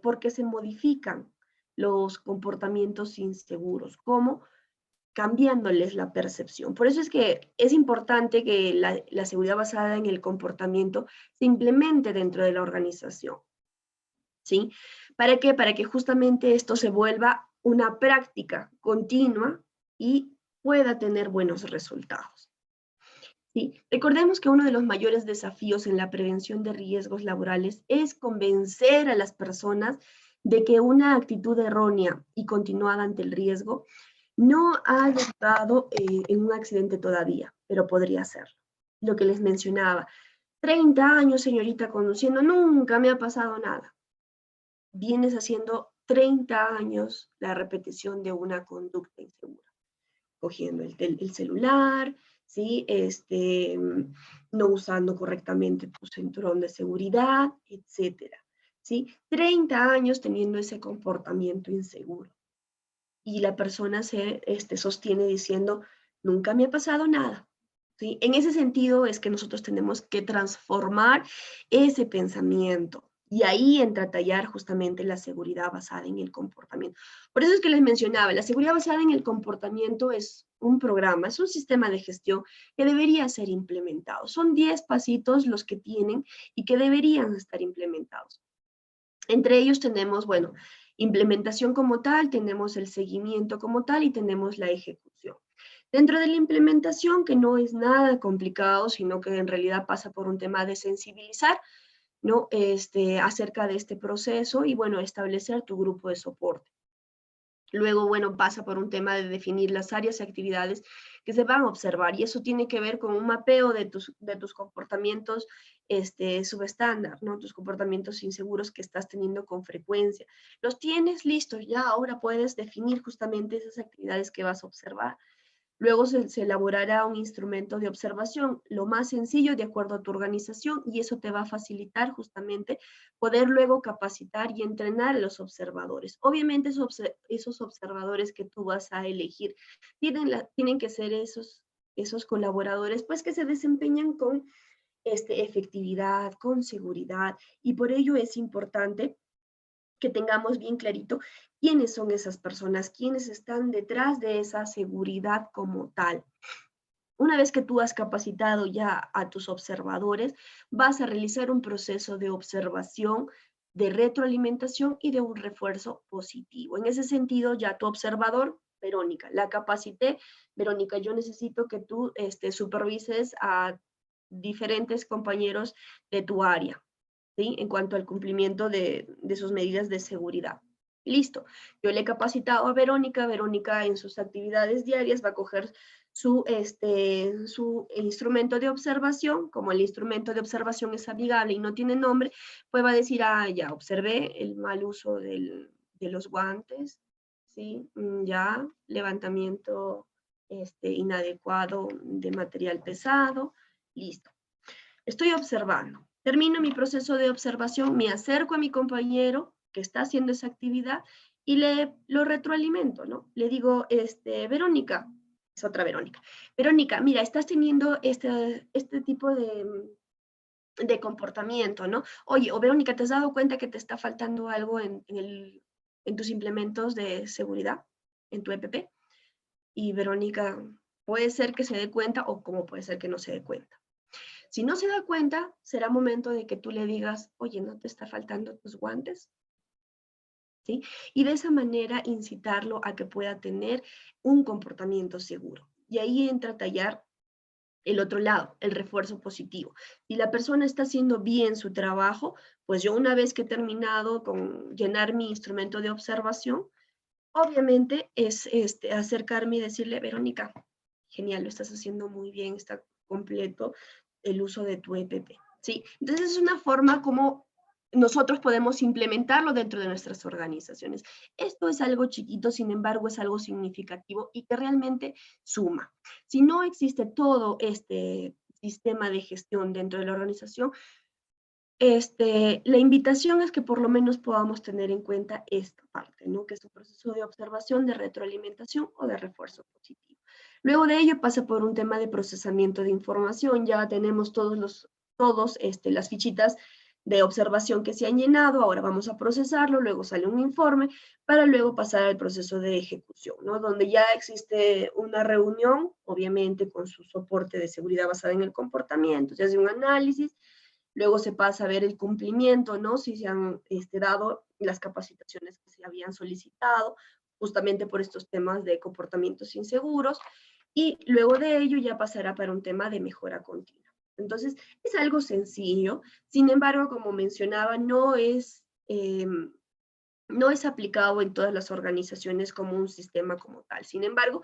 porque se modifican los comportamientos inseguros, como cambiándoles la percepción. Por eso es que es importante que la seguridad basada en el comportamiento se implemente dentro de la organización, ¿sí? ¿Para qué? Para que justamente esto se vuelva una práctica continua y pueda tener buenos resultados. ¿Sí? Recordemos que uno de los mayores desafíos en la prevención de riesgos laborales es convencer a las personas de que una actitud errónea y continuada ante el riesgo no ha derivado en un accidente todavía, pero podría ser. Lo que les mencionaba, 30 años, señorita, conduciendo, nunca me ha pasado nada. Vienes haciendo 30 años la repetición de una conducta insegura, cogiendo el celular, ¿sí? No usando correctamente tu cinturón de seguridad, etcétera, ¿sí? 30 años teniendo ese comportamiento inseguro. Y la persona se sostiene diciendo, nunca me ha pasado nada. ¿Sí? En ese sentido es que nosotros tenemos que transformar ese pensamiento. Y ahí entra a tallar justamente la seguridad basada en el comportamiento. Por eso es que les mencionaba, la seguridad basada en el comportamiento es un programa, es un sistema de gestión que debería ser implementado. Son 10 pasitos los que tienen y que deberían estar implementados. Entre ellos tenemos, bueno, implementación como tal, tenemos el seguimiento como tal y tenemos la ejecución. Dentro de la implementación, que no es nada complicado, sino que en realidad pasa por un tema de sensibilizar, ¿no? Acerca de este proceso y, bueno, establecer tu grupo de soporte. Luego, bueno, pasa por un tema de definir las áreas y actividades que se van a observar, y eso tiene que ver con un mapeo de tus comportamientos subestándar, ¿no? Tus comportamientos inseguros que estás teniendo con frecuencia. Los tienes listos, ya ahora puedes definir justamente esas actividades que vas a observar. Luego se elaborará un instrumento de observación, lo más sencillo de acuerdo a tu organización, y eso te va a facilitar justamente poder luego capacitar y entrenar a los observadores. Obviamente esos observadores que tú vas a elegir tienen que ser esos colaboradores pues que se desempeñan con efectividad, con seguridad, y por ello es importante que tengamos bien clarito quiénes son esas personas, quiénes están detrás de esa seguridad como tal. Una vez que tú has capacitado ya a tus observadores, vas a realizar un proceso de observación, de retroalimentación y de un refuerzo positivo. En ese sentido, ya tu observador, Verónica, la capacité. Verónica, yo necesito que tú supervises a diferentes compañeros de tu área, ¿sí? En cuanto al cumplimiento de sus medidas de seguridad. Listo. Yo le he capacitado a Verónica. Verónica en sus actividades diarias va a coger su instrumento de observación. Como el instrumento de observación es amigable y no tiene nombre, pues va a decir, ah, ya observé el mal uso de los guantes, ¿sí? Ya, levantamiento inadecuado de material pesado, listo. Estoy observando. Termino mi proceso de observación, me acerco a mi compañero que está haciendo esa actividad y lo retroalimento, ¿no? Le digo, Verónica, es otra Verónica. Verónica, mira, estás teniendo este tipo de comportamiento, ¿no? Oye, o Verónica, ¿te has dado cuenta que te está faltando algo en tus implementos de seguridad, en tu EPP? Y Verónica puede ser que se dé cuenta o como puede ser que no se dé cuenta. Si no se da cuenta, será momento de que tú le digas, oye, ¿no te está faltando tus guantes? ¿Sí? Y de esa manera incitarlo a que pueda tener un comportamiento seguro. Y ahí entra a tallar el otro lado, el refuerzo positivo. Si la persona está haciendo bien su trabajo, pues yo una vez que he terminado con llenar mi instrumento de observación, obviamente es acercarme y decirle, Verónica, genial, lo estás haciendo muy bien, está completo el uso de tu EPP. ¿Sí? Entonces es una forma como nosotros podemos implementarlo dentro de nuestras organizaciones. Esto es algo chiquito, sin embargo, es algo significativo y que realmente suma. Si no existe todo este sistema de gestión dentro de la organización, la invitación es que por lo menos podamos tener en cuenta esta parte, ¿no? Que es un proceso de observación, de retroalimentación o de refuerzo positivo. Luego de ello pasa por un tema de procesamiento de información. Ya tenemos las fichitas de observación que se han llenado, ahora vamos a procesarlo, luego sale un informe, para luego pasar al proceso de ejecución, ¿no? Donde ya existe una reunión, obviamente con su soporte de seguridad basada en el comportamiento, se hace un análisis, luego se pasa a ver el cumplimiento, ¿no? Si se han dado las capacitaciones que se habían solicitado, justamente por estos temas de comportamientos inseguros, y luego de ello ya pasará para un tema de mejora continua. Entonces, es algo sencillo, sin embargo, como mencionaba, no es aplicado en todas las organizaciones como un sistema como tal. Sin embargo,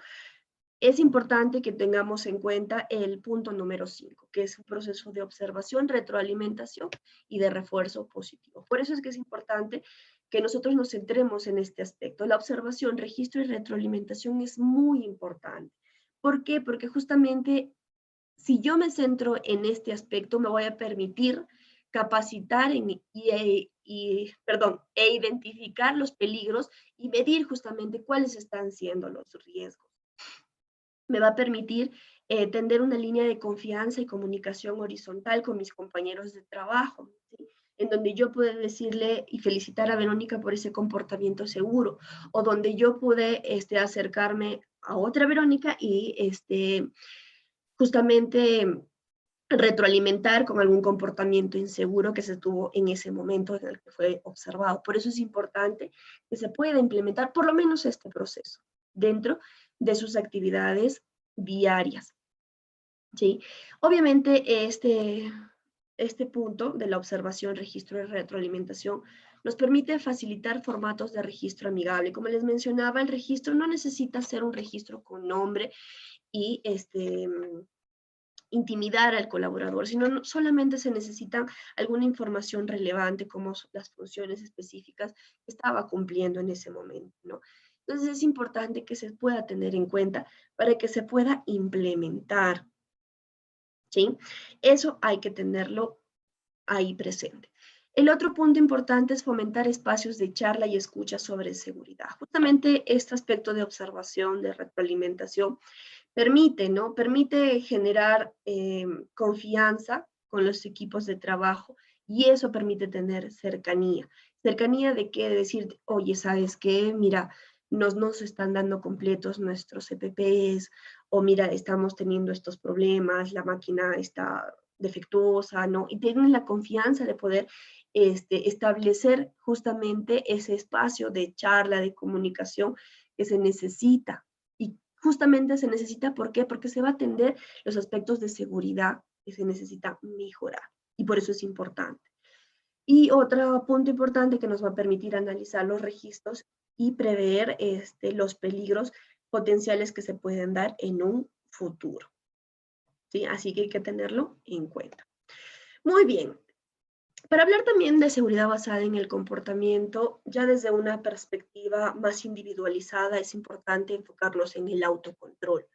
es importante que tengamos en cuenta el punto número 5, que es un proceso de observación, retroalimentación y de refuerzo positivo. Por eso es que es importante que nosotros nos centremos en este aspecto. La observación, registro y retroalimentación es muy importante. ¿Por qué? Porque justamente si yo me centro en este aspecto, me voy a permitir capacitar e identificar los peligros y medir justamente cuáles están siendo los riesgos. Me va a permitir tender una línea de confianza y comunicación horizontal con mis compañeros de trabajo, ¿sí? En donde yo pude decirle y felicitar a Verónica por ese comportamiento seguro, o donde yo pude acercarme a otra Verónica y justamente retroalimentar con algún comportamiento inseguro que se tuvo en ese momento en el que fue observado. Por eso es importante que se pueda implementar por lo menos este proceso dentro de sus actividades diarias. ¿Sí? Obviamente este punto de la observación, registro y retroalimentación nos permite facilitar formatos de registro amigable. Como les mencionaba, el registro no necesita ser un registro con nombre y intimidar al colaborador, sino solamente se necesita alguna información relevante como las funciones específicas que estaba cumpliendo en ese momento, ¿no? Entonces es importante que se pueda tener en cuenta para que se pueda implementar, ¿sí? Eso hay que tenerlo ahí presente. El otro punto importante es fomentar espacios de charla y escucha sobre seguridad. Justamente este aspecto de observación, de retroalimentación, permite, ¿no? Permite generar confianza con los equipos de trabajo y eso permite tener cercanía. ¿Cercanía de qué? De decir, oye, ¿sabes qué? Mira, nos están dando completos nuestros EPPs, o mira, estamos teniendo estos problemas, la máquina está defectuosa, ¿no? Y tienen la confianza de poder establecer justamente ese espacio de charla, de comunicación que se necesita. Y justamente se necesita, ¿por qué? Porque se va a atender los aspectos de seguridad que se necesita mejorar. Y por eso es importante. Y otro punto importante que nos va a permitir analizar los registros y prever los peligros potenciales que se pueden dar en un futuro. ¿Sí? Así que hay que tenerlo en cuenta. Muy bien. Para hablar también de seguridad basada en el comportamiento, ya desde una perspectiva más individualizada, es importante enfocarnos en el autocontrol.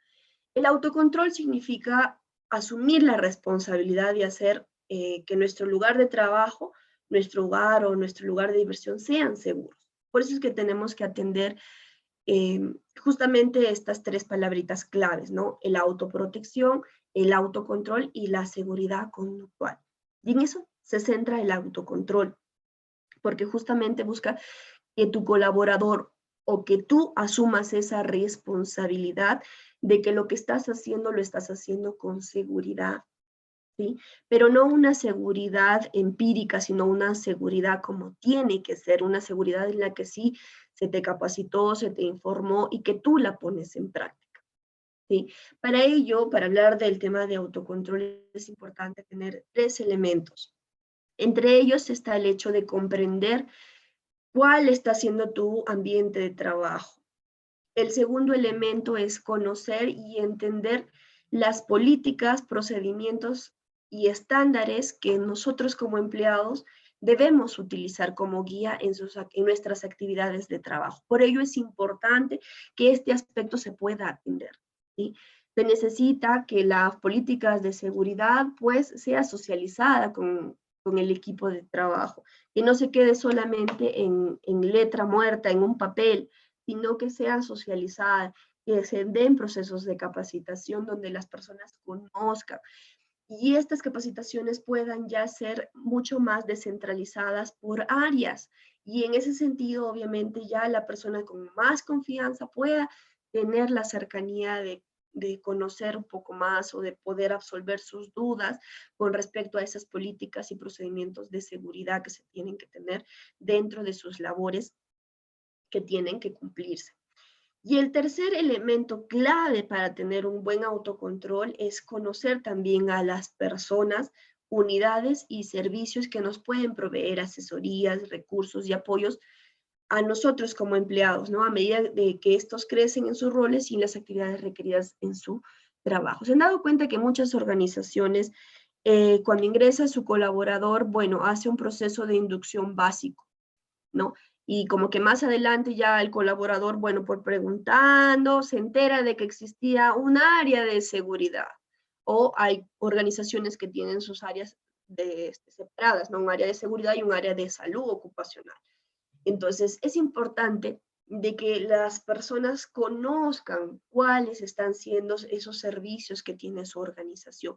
El autocontrol significa asumir la responsabilidad de hacer que nuestro lugar de trabajo, nuestro hogar o nuestro lugar de diversión sean seguros. Por eso es que tenemos que atender justamente estas tres palabritas claves, ¿no? La autoprotección, el autocontrol y la seguridad conductual. Y en eso se centra el autocontrol, porque justamente busca que tu colaborador o que tú asumas esa responsabilidad de que lo que estás haciendo lo estás haciendo con seguridad, ¿sí? Pero no una seguridad empírica, sino una seguridad como tiene que ser, una seguridad en la que sí se te capacitó, se te informó y que tú la pones en práctica, ¿sí? Para ello, para hablar del tema de autocontrol, es importante tener 3 elementos. Entre ellos está el hecho de comprender cuál está siendo tu ambiente de trabajo. El segundo elemento es conocer y entender las políticas, procedimientos y estándares que nosotros como empleados debemos utilizar como guía en nuestras actividades de trabajo. Por ello es importante que este aspecto se pueda atender, ¿sí? Se necesita que las políticas de seguridad pues sea socializada con el equipo de trabajo, que no se quede solamente en letra muerta, en un papel, sino que sean socializadas, que se den procesos de capacitación donde las personas conozcan y estas capacitaciones puedan ya ser mucho más descentralizadas por áreas. Y en ese sentido, obviamente, ya la persona con más confianza pueda tener la cercanía de conocer un poco más o de poder absolver sus dudas con respecto a esas políticas y procedimientos de seguridad que se tienen que tener dentro de sus labores que tienen que cumplirse. Y el tercer elemento clave para tener un buen autocontrol es conocer también a las personas, unidades y servicios que nos pueden proveer asesorías, recursos y apoyos a nosotros como empleados, ¿no? A medida de que estos crecen en sus roles y en las actividades requeridas en su trabajo. Se han dado cuenta que muchas organizaciones, cuando ingresa su colaborador, bueno, hace un proceso de inducción básico, ¿no? Y como que más adelante ya el colaborador, bueno, por preguntando, se entera de que existía un área de seguridad o hay organizaciones que tienen sus áreas separadas, ¿no? Un área de seguridad y un área de salud ocupacional. Entonces, es importante de que las personas conozcan cuáles están siendo esos servicios que tiene su organización.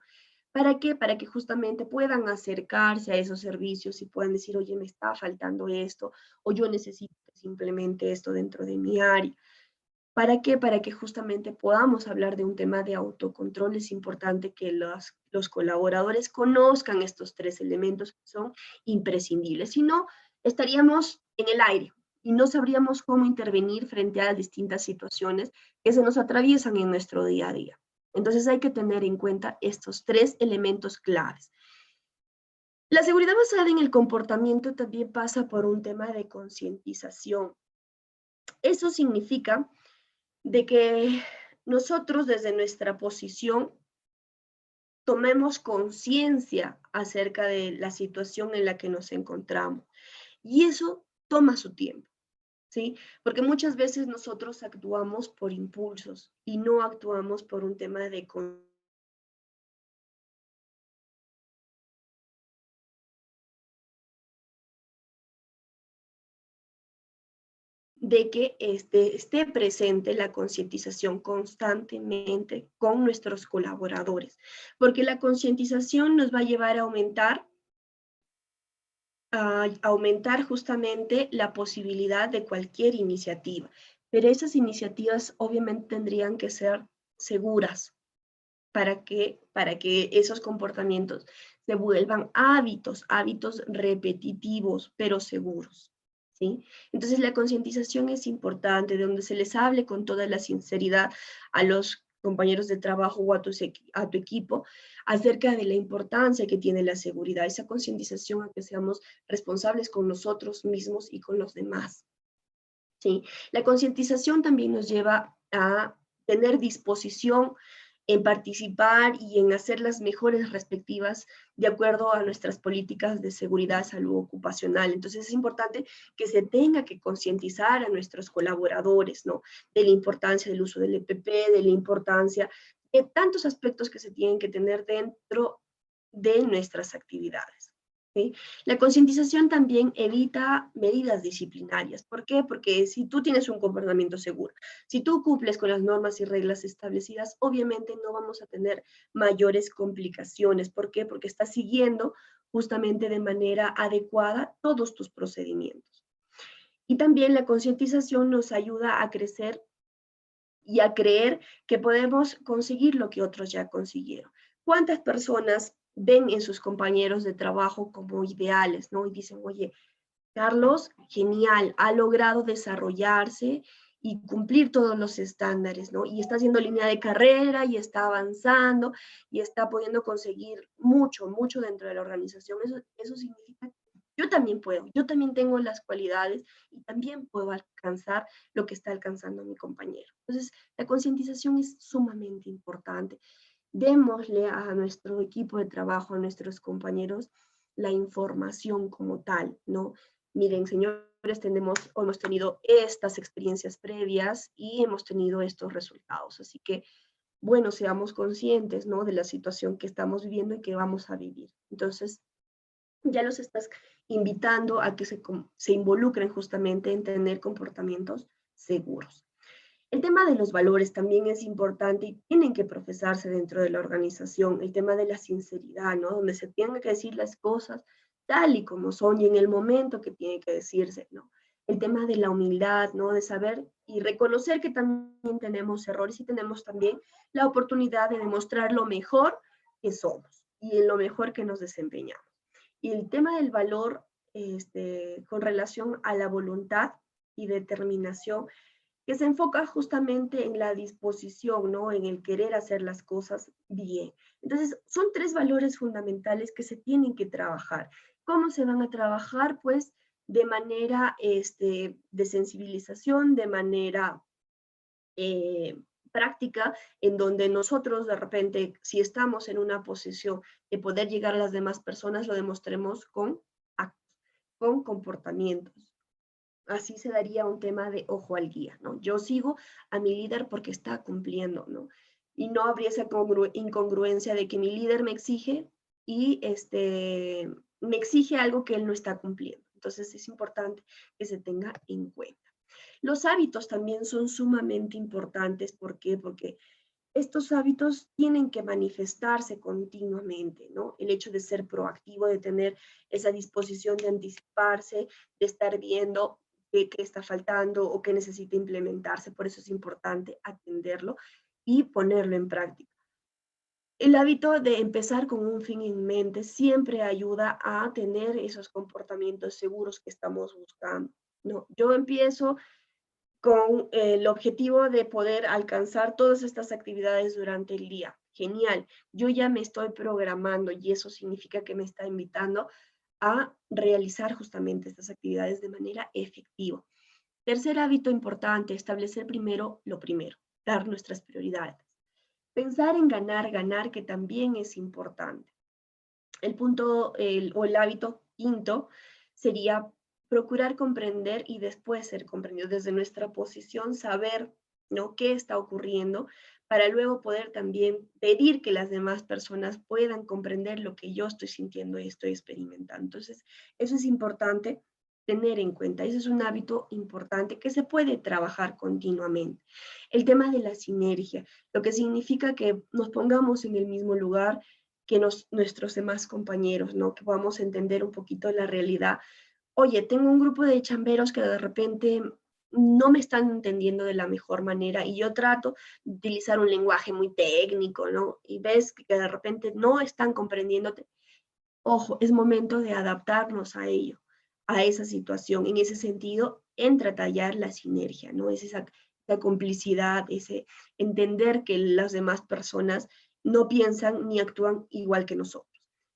¿Para qué? Para que justamente puedan acercarse a esos servicios y puedan decir, oye, me está faltando esto, o yo necesito simplemente esto dentro de mi área. ¿Para qué? Para que justamente podamos hablar de un tema de autocontrol. Es importante que los colaboradores conozcan estos 3 elementos que son imprescindibles. Si no, estaríamos en el aire y no sabríamos cómo intervenir frente a las distintas situaciones que se nos atraviesan en nuestro día a día. Entonces hay que tener en cuenta estos 3 elementos claves. La seguridad basada en el comportamiento también pasa por un tema de concientización. Eso significa de que nosotros desde nuestra posición tomemos conciencia acerca de la situación en la que nos encontramos. Y eso toma su tiempo, ¿sí? Porque muchas veces nosotros actuamos por impulsos y no actuamos por un tema de que esté presente la concientización constantemente con nuestros colaboradores, porque la concientización nos va a llevar a aumentar justamente la posibilidad de cualquier iniciativa, pero esas iniciativas obviamente tendrían que ser seguras para que esos comportamientos se vuelvan hábitos, hábitos repetitivos, pero seguros. ¿Sí? Entonces la concientización es importante, de donde se les hable con toda la sinceridad a los compañeros de trabajo o a tu equipo acerca de la importancia que tiene la seguridad, esa concientización a que seamos responsables con nosotros mismos y con los demás. ¿Sí? La concientización también nos lleva a tener disposición en participar y en hacer las mejores respectivas de acuerdo a nuestras políticas de seguridad, salud ocupacional. Entonces es importante que se tenga que concientizar a nuestros colaboradores, ¿no? De la importancia del uso del EPP, de la importancia de tantos aspectos que se tienen que tener dentro de nuestras actividades. ¿Sí? La concientización también evita medidas disciplinarias. ¿Por qué? Porque si tú tienes un comportamiento seguro, si tú cumples con las normas y reglas establecidas, obviamente no vamos a tener mayores complicaciones. ¿Por qué? Porque estás siguiendo justamente de manera adecuada todos tus procedimientos. Y también la concientización nos ayuda a crecer y a creer que podemos conseguir lo que otros ya consiguieron. ¿Cuántas personas ven en sus compañeros de trabajo como ideales, ¿no? Y dicen, oye, Carlos, genial, ha logrado desarrollarse y cumplir todos los estándares, ¿no? Y está haciendo línea de carrera y está avanzando y está pudiendo conseguir mucho, mucho dentro de la organización. Eso significa que yo también puedo, yo también tengo las cualidades y también puedo alcanzar lo que está alcanzando mi compañero. Entonces, la concientización es sumamente importante. Démosle a nuestro equipo de trabajo, a nuestros compañeros, la información como tal, ¿no? Miren, señores, hemos tenido estas experiencias previas y hemos tenido estos resultados. Así que, bueno, seamos conscientes, ¿no? De la situación que estamos viviendo y que vamos a vivir. Entonces, ya los estás invitando a que se involucren justamente en tener comportamientos seguros. El tema de los valores también es importante y tienen que profesarse dentro de la organización. El tema de la sinceridad, ¿no? Donde se tengan que decir las cosas tal y como son y en el momento que tiene que decirse, ¿no? El tema de la humildad, ¿no? De saber y reconocer que también tenemos errores y tenemos también la oportunidad de demostrar lo mejor que somos y en lo mejor que nos desempeñamos. Y el tema del valor con relación a la voluntad y determinación que se enfoca justamente en la disposición, ¿no? En el querer hacer las cosas bien. Entonces, son tres valores fundamentales que se tienen que trabajar. ¿Cómo se van a trabajar? Pues de manera de sensibilización, de manera práctica, en donde nosotros de repente, si estamos en una posición de poder llegar a las demás personas, lo demostremos con actos, con comportamientos. Así se daría un tema de ojo al guía, ¿no? Yo sigo a mi líder porque está cumpliendo, ¿no? Y no habría esa incongruencia de que mi líder me exige y me exige algo que él no está cumpliendo. Entonces es importante que se tenga en cuenta. Los hábitos también son sumamente importantes. ¿Por qué? Porque estos hábitos tienen que manifestarse continuamente, ¿no? El hecho de ser proactivo, de tener esa disposición de anticiparse, de estar viendo qué está faltando o qué necesita implementarse. Por eso es importante atenderlo y ponerlo en práctica. El hábito de empezar con un fin en mente siempre ayuda a tener esos comportamientos seguros que estamos buscando, ¿no? Yo empiezo con el objetivo de poder alcanzar todas estas actividades durante el día. Genial, yo ya me estoy programando y eso significa que me está invitando a realizar justamente estas actividades de manera efectiva. Tercer hábito importante, establecer primero lo primero, dar nuestras prioridades. Pensar en ganar, ganar, que también es importante. El punto o el hábito quinto sería procurar comprender y después ser comprendido desde nuestra posición, saber, ¿no?, qué está ocurriendo para luego poder también pedir que las demás personas puedan comprender lo que yo estoy sintiendo y estoy experimentando. Entonces, eso es importante tener en cuenta. Ese es un hábito importante que se puede trabajar continuamente. El tema de la sinergia, lo que significa que nos pongamos en el mismo lugar que nuestros demás compañeros, ¿no? Que podamos entender un poquito la realidad. Oye, tengo un grupo de chamberos que de repente no me están entendiendo de la mejor manera y yo trato de utilizar un lenguaje muy técnico, ¿no? Y ves que de repente no están comprendiéndote. Ojo, es momento de adaptarnos a ello, a esa situación. En ese sentido, entra a tallar la sinergia, ¿no? Es esa complicidad, ese entender que las demás personas no piensan ni actúan igual que nosotros.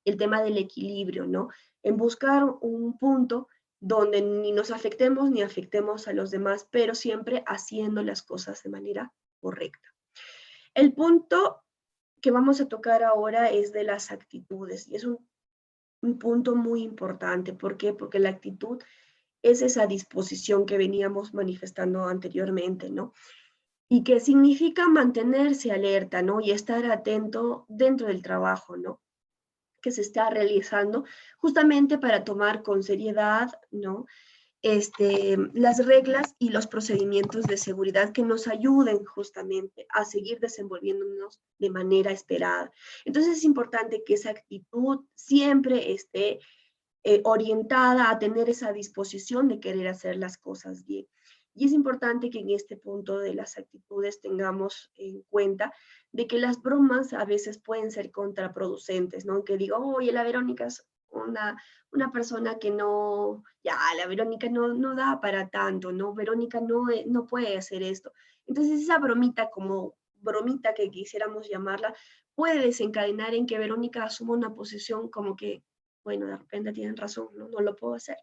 El tema del equilibrio, ¿no? En buscar un punto donde ni nos afectemos ni afectemos a los demás, pero siempre haciendo las cosas de manera correcta. El punto que vamos a tocar ahora es de las actitudes y es un punto muy importante. ¿Por qué? Porque la actitud es esa disposición que veníamos manifestando anteriormente, ¿no? Y que significa mantenerse alerta, ¿no? Y estar atento dentro del trabajo, ¿no? Que se está realizando justamente para tomar con seriedad, ¿no? Las reglas y los procedimientos de seguridad que nos ayuden justamente a seguir desenvolviéndonos de manera esperada. Entonces es importante que esa actitud siempre esté orientada a tener esa disposición de querer hacer las cosas bien. Y es importante que en este punto de las actitudes tengamos en cuenta de que las bromas a veces pueden ser contraproducentes, ¿no? Que digo, oye, la Verónica una persona que no, ya, la Verónica no da para tanto, ¿no? Verónica no puede hacer esto. Entonces esa bromita, como bromita que quisiéramos llamarla, puede desencadenar en que Verónica asuma una posición como que, bueno, de repente tienen razón, no lo puedo hacer.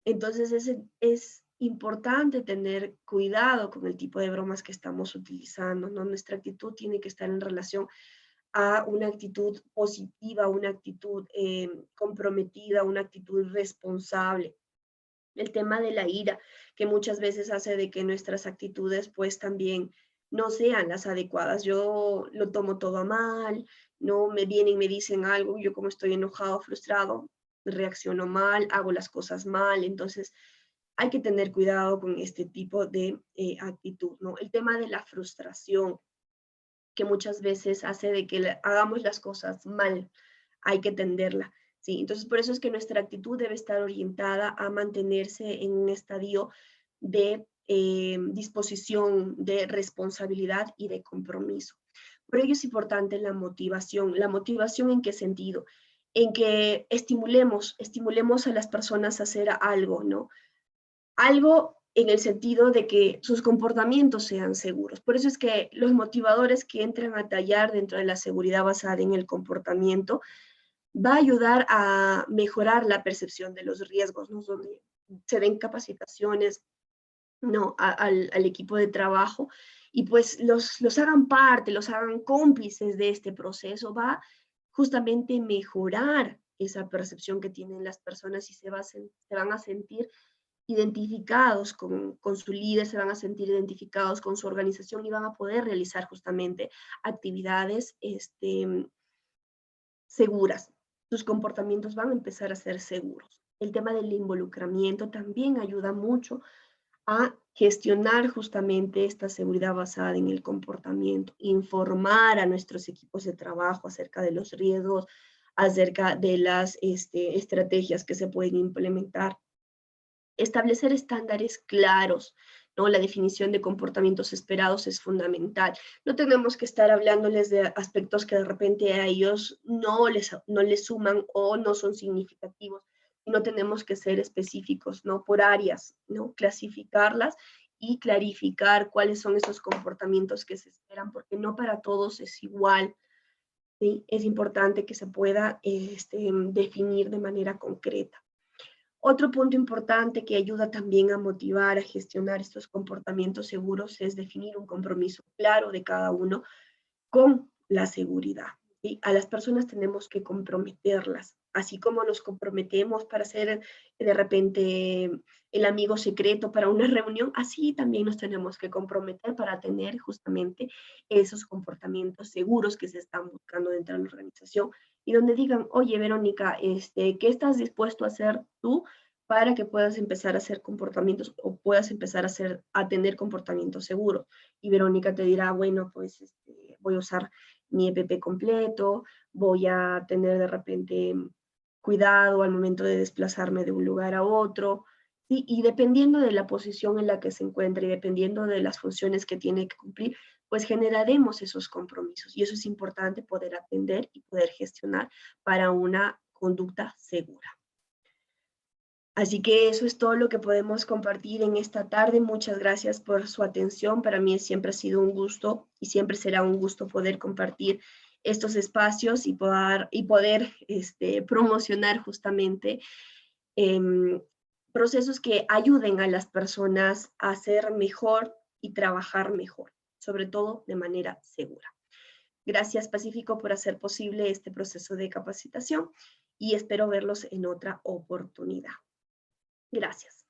Entonces es importante tener cuidado con el tipo de bromas que estamos utilizando, ¿no? Nuestra actitud tiene que estar en relación a una actitud positiva, una actitud comprometida, una actitud responsable. El tema de la ira, que muchas veces hace de que nuestras actitudes pues también no sean las adecuadas. Yo lo tomo todo a mal, no me vienen y me dicen algo, yo como estoy enojado, frustrado, reacciono mal, hago las cosas mal, entonces hay que tener cuidado con este tipo de actitud, ¿no? El tema de la frustración, que muchas veces hace de que hagamos las cosas mal, hay que tenderla, ¿sí? Entonces, por eso es que nuestra actitud debe estar orientada a mantenerse en un estadio de disposición, de responsabilidad y de compromiso. Por ello es importante la motivación. ¿La motivación en qué sentido? En que estimulemos a las personas a hacer algo, ¿no? Algo en el sentido de que sus comportamientos sean seguros. Por eso es que los motivadores que entran a tallar dentro de la seguridad basada en el comportamiento va a ayudar a mejorar la percepción de los riesgos, ¿no? Donde se den capacitaciones, ¿no? Al equipo de trabajo y pues los hagan parte, los hagan cómplices de este proceso, va justamente mejorar esa percepción que tienen las personas y se van a sentir identificados con su líder, se van a sentir identificados con su organización y van a poder realizar justamente actividades seguras. Sus comportamientos van a empezar a ser seguros. El tema del involucramiento también ayuda mucho a gestionar justamente esta seguridad basada en el comportamiento, informar a nuestros equipos de trabajo acerca de los riesgos, acerca de las estrategias que se pueden implementar. Establecer estándares claros, ¿no? La definición de comportamientos esperados es fundamental. No tenemos que estar hablándoles de aspectos que de repente a ellos no les suman o no son significativos. No tenemos que ser específicos, ¿no? Por áreas, ¿no? Clasificarlas y clarificar cuáles son esos comportamientos que se esperan, porque no para todos es igual, ¿sí? Es importante que se pueda definir de manera concreta. Otro punto importante que ayuda también a motivar, a gestionar estos comportamientos seguros es definir un compromiso claro de cada uno con la seguridad. ¿Sí? A las personas tenemos que comprometerlas, así como nos comprometemos para ser de repente el amigo secreto para una reunión, así también nos tenemos que comprometer para tener justamente esos comportamientos seguros que se están buscando dentro de la organización y donde digan, oye, Verónica, ¿qué estás dispuesto a hacer tú para que puedas empezar a hacer comportamientos o puedas empezar a tener comportamientos seguros? Y Verónica te dirá, bueno, pues voy a usar mi EPP completo, voy a tener de repente cuidado al momento de desplazarme de un lugar a otro, ¿sí? Y dependiendo de la posición en la que se encuentre y dependiendo de las funciones que tiene que cumplir, pues generaremos esos compromisos y eso es importante poder atender y poder gestionar para una conducta segura. Así que eso es todo lo que podemos compartir en esta tarde. Muchas gracias por su atención. Para mí siempre ha sido un gusto y siempre será un gusto poder compartir estos espacios y poder promocionar justamente procesos que ayuden a las personas a ser mejor y trabajar mejor, sobre todo de manera segura. Gracias, Pacífico, por hacer posible este proceso de capacitación y espero verlos en otra oportunidad. Gracias.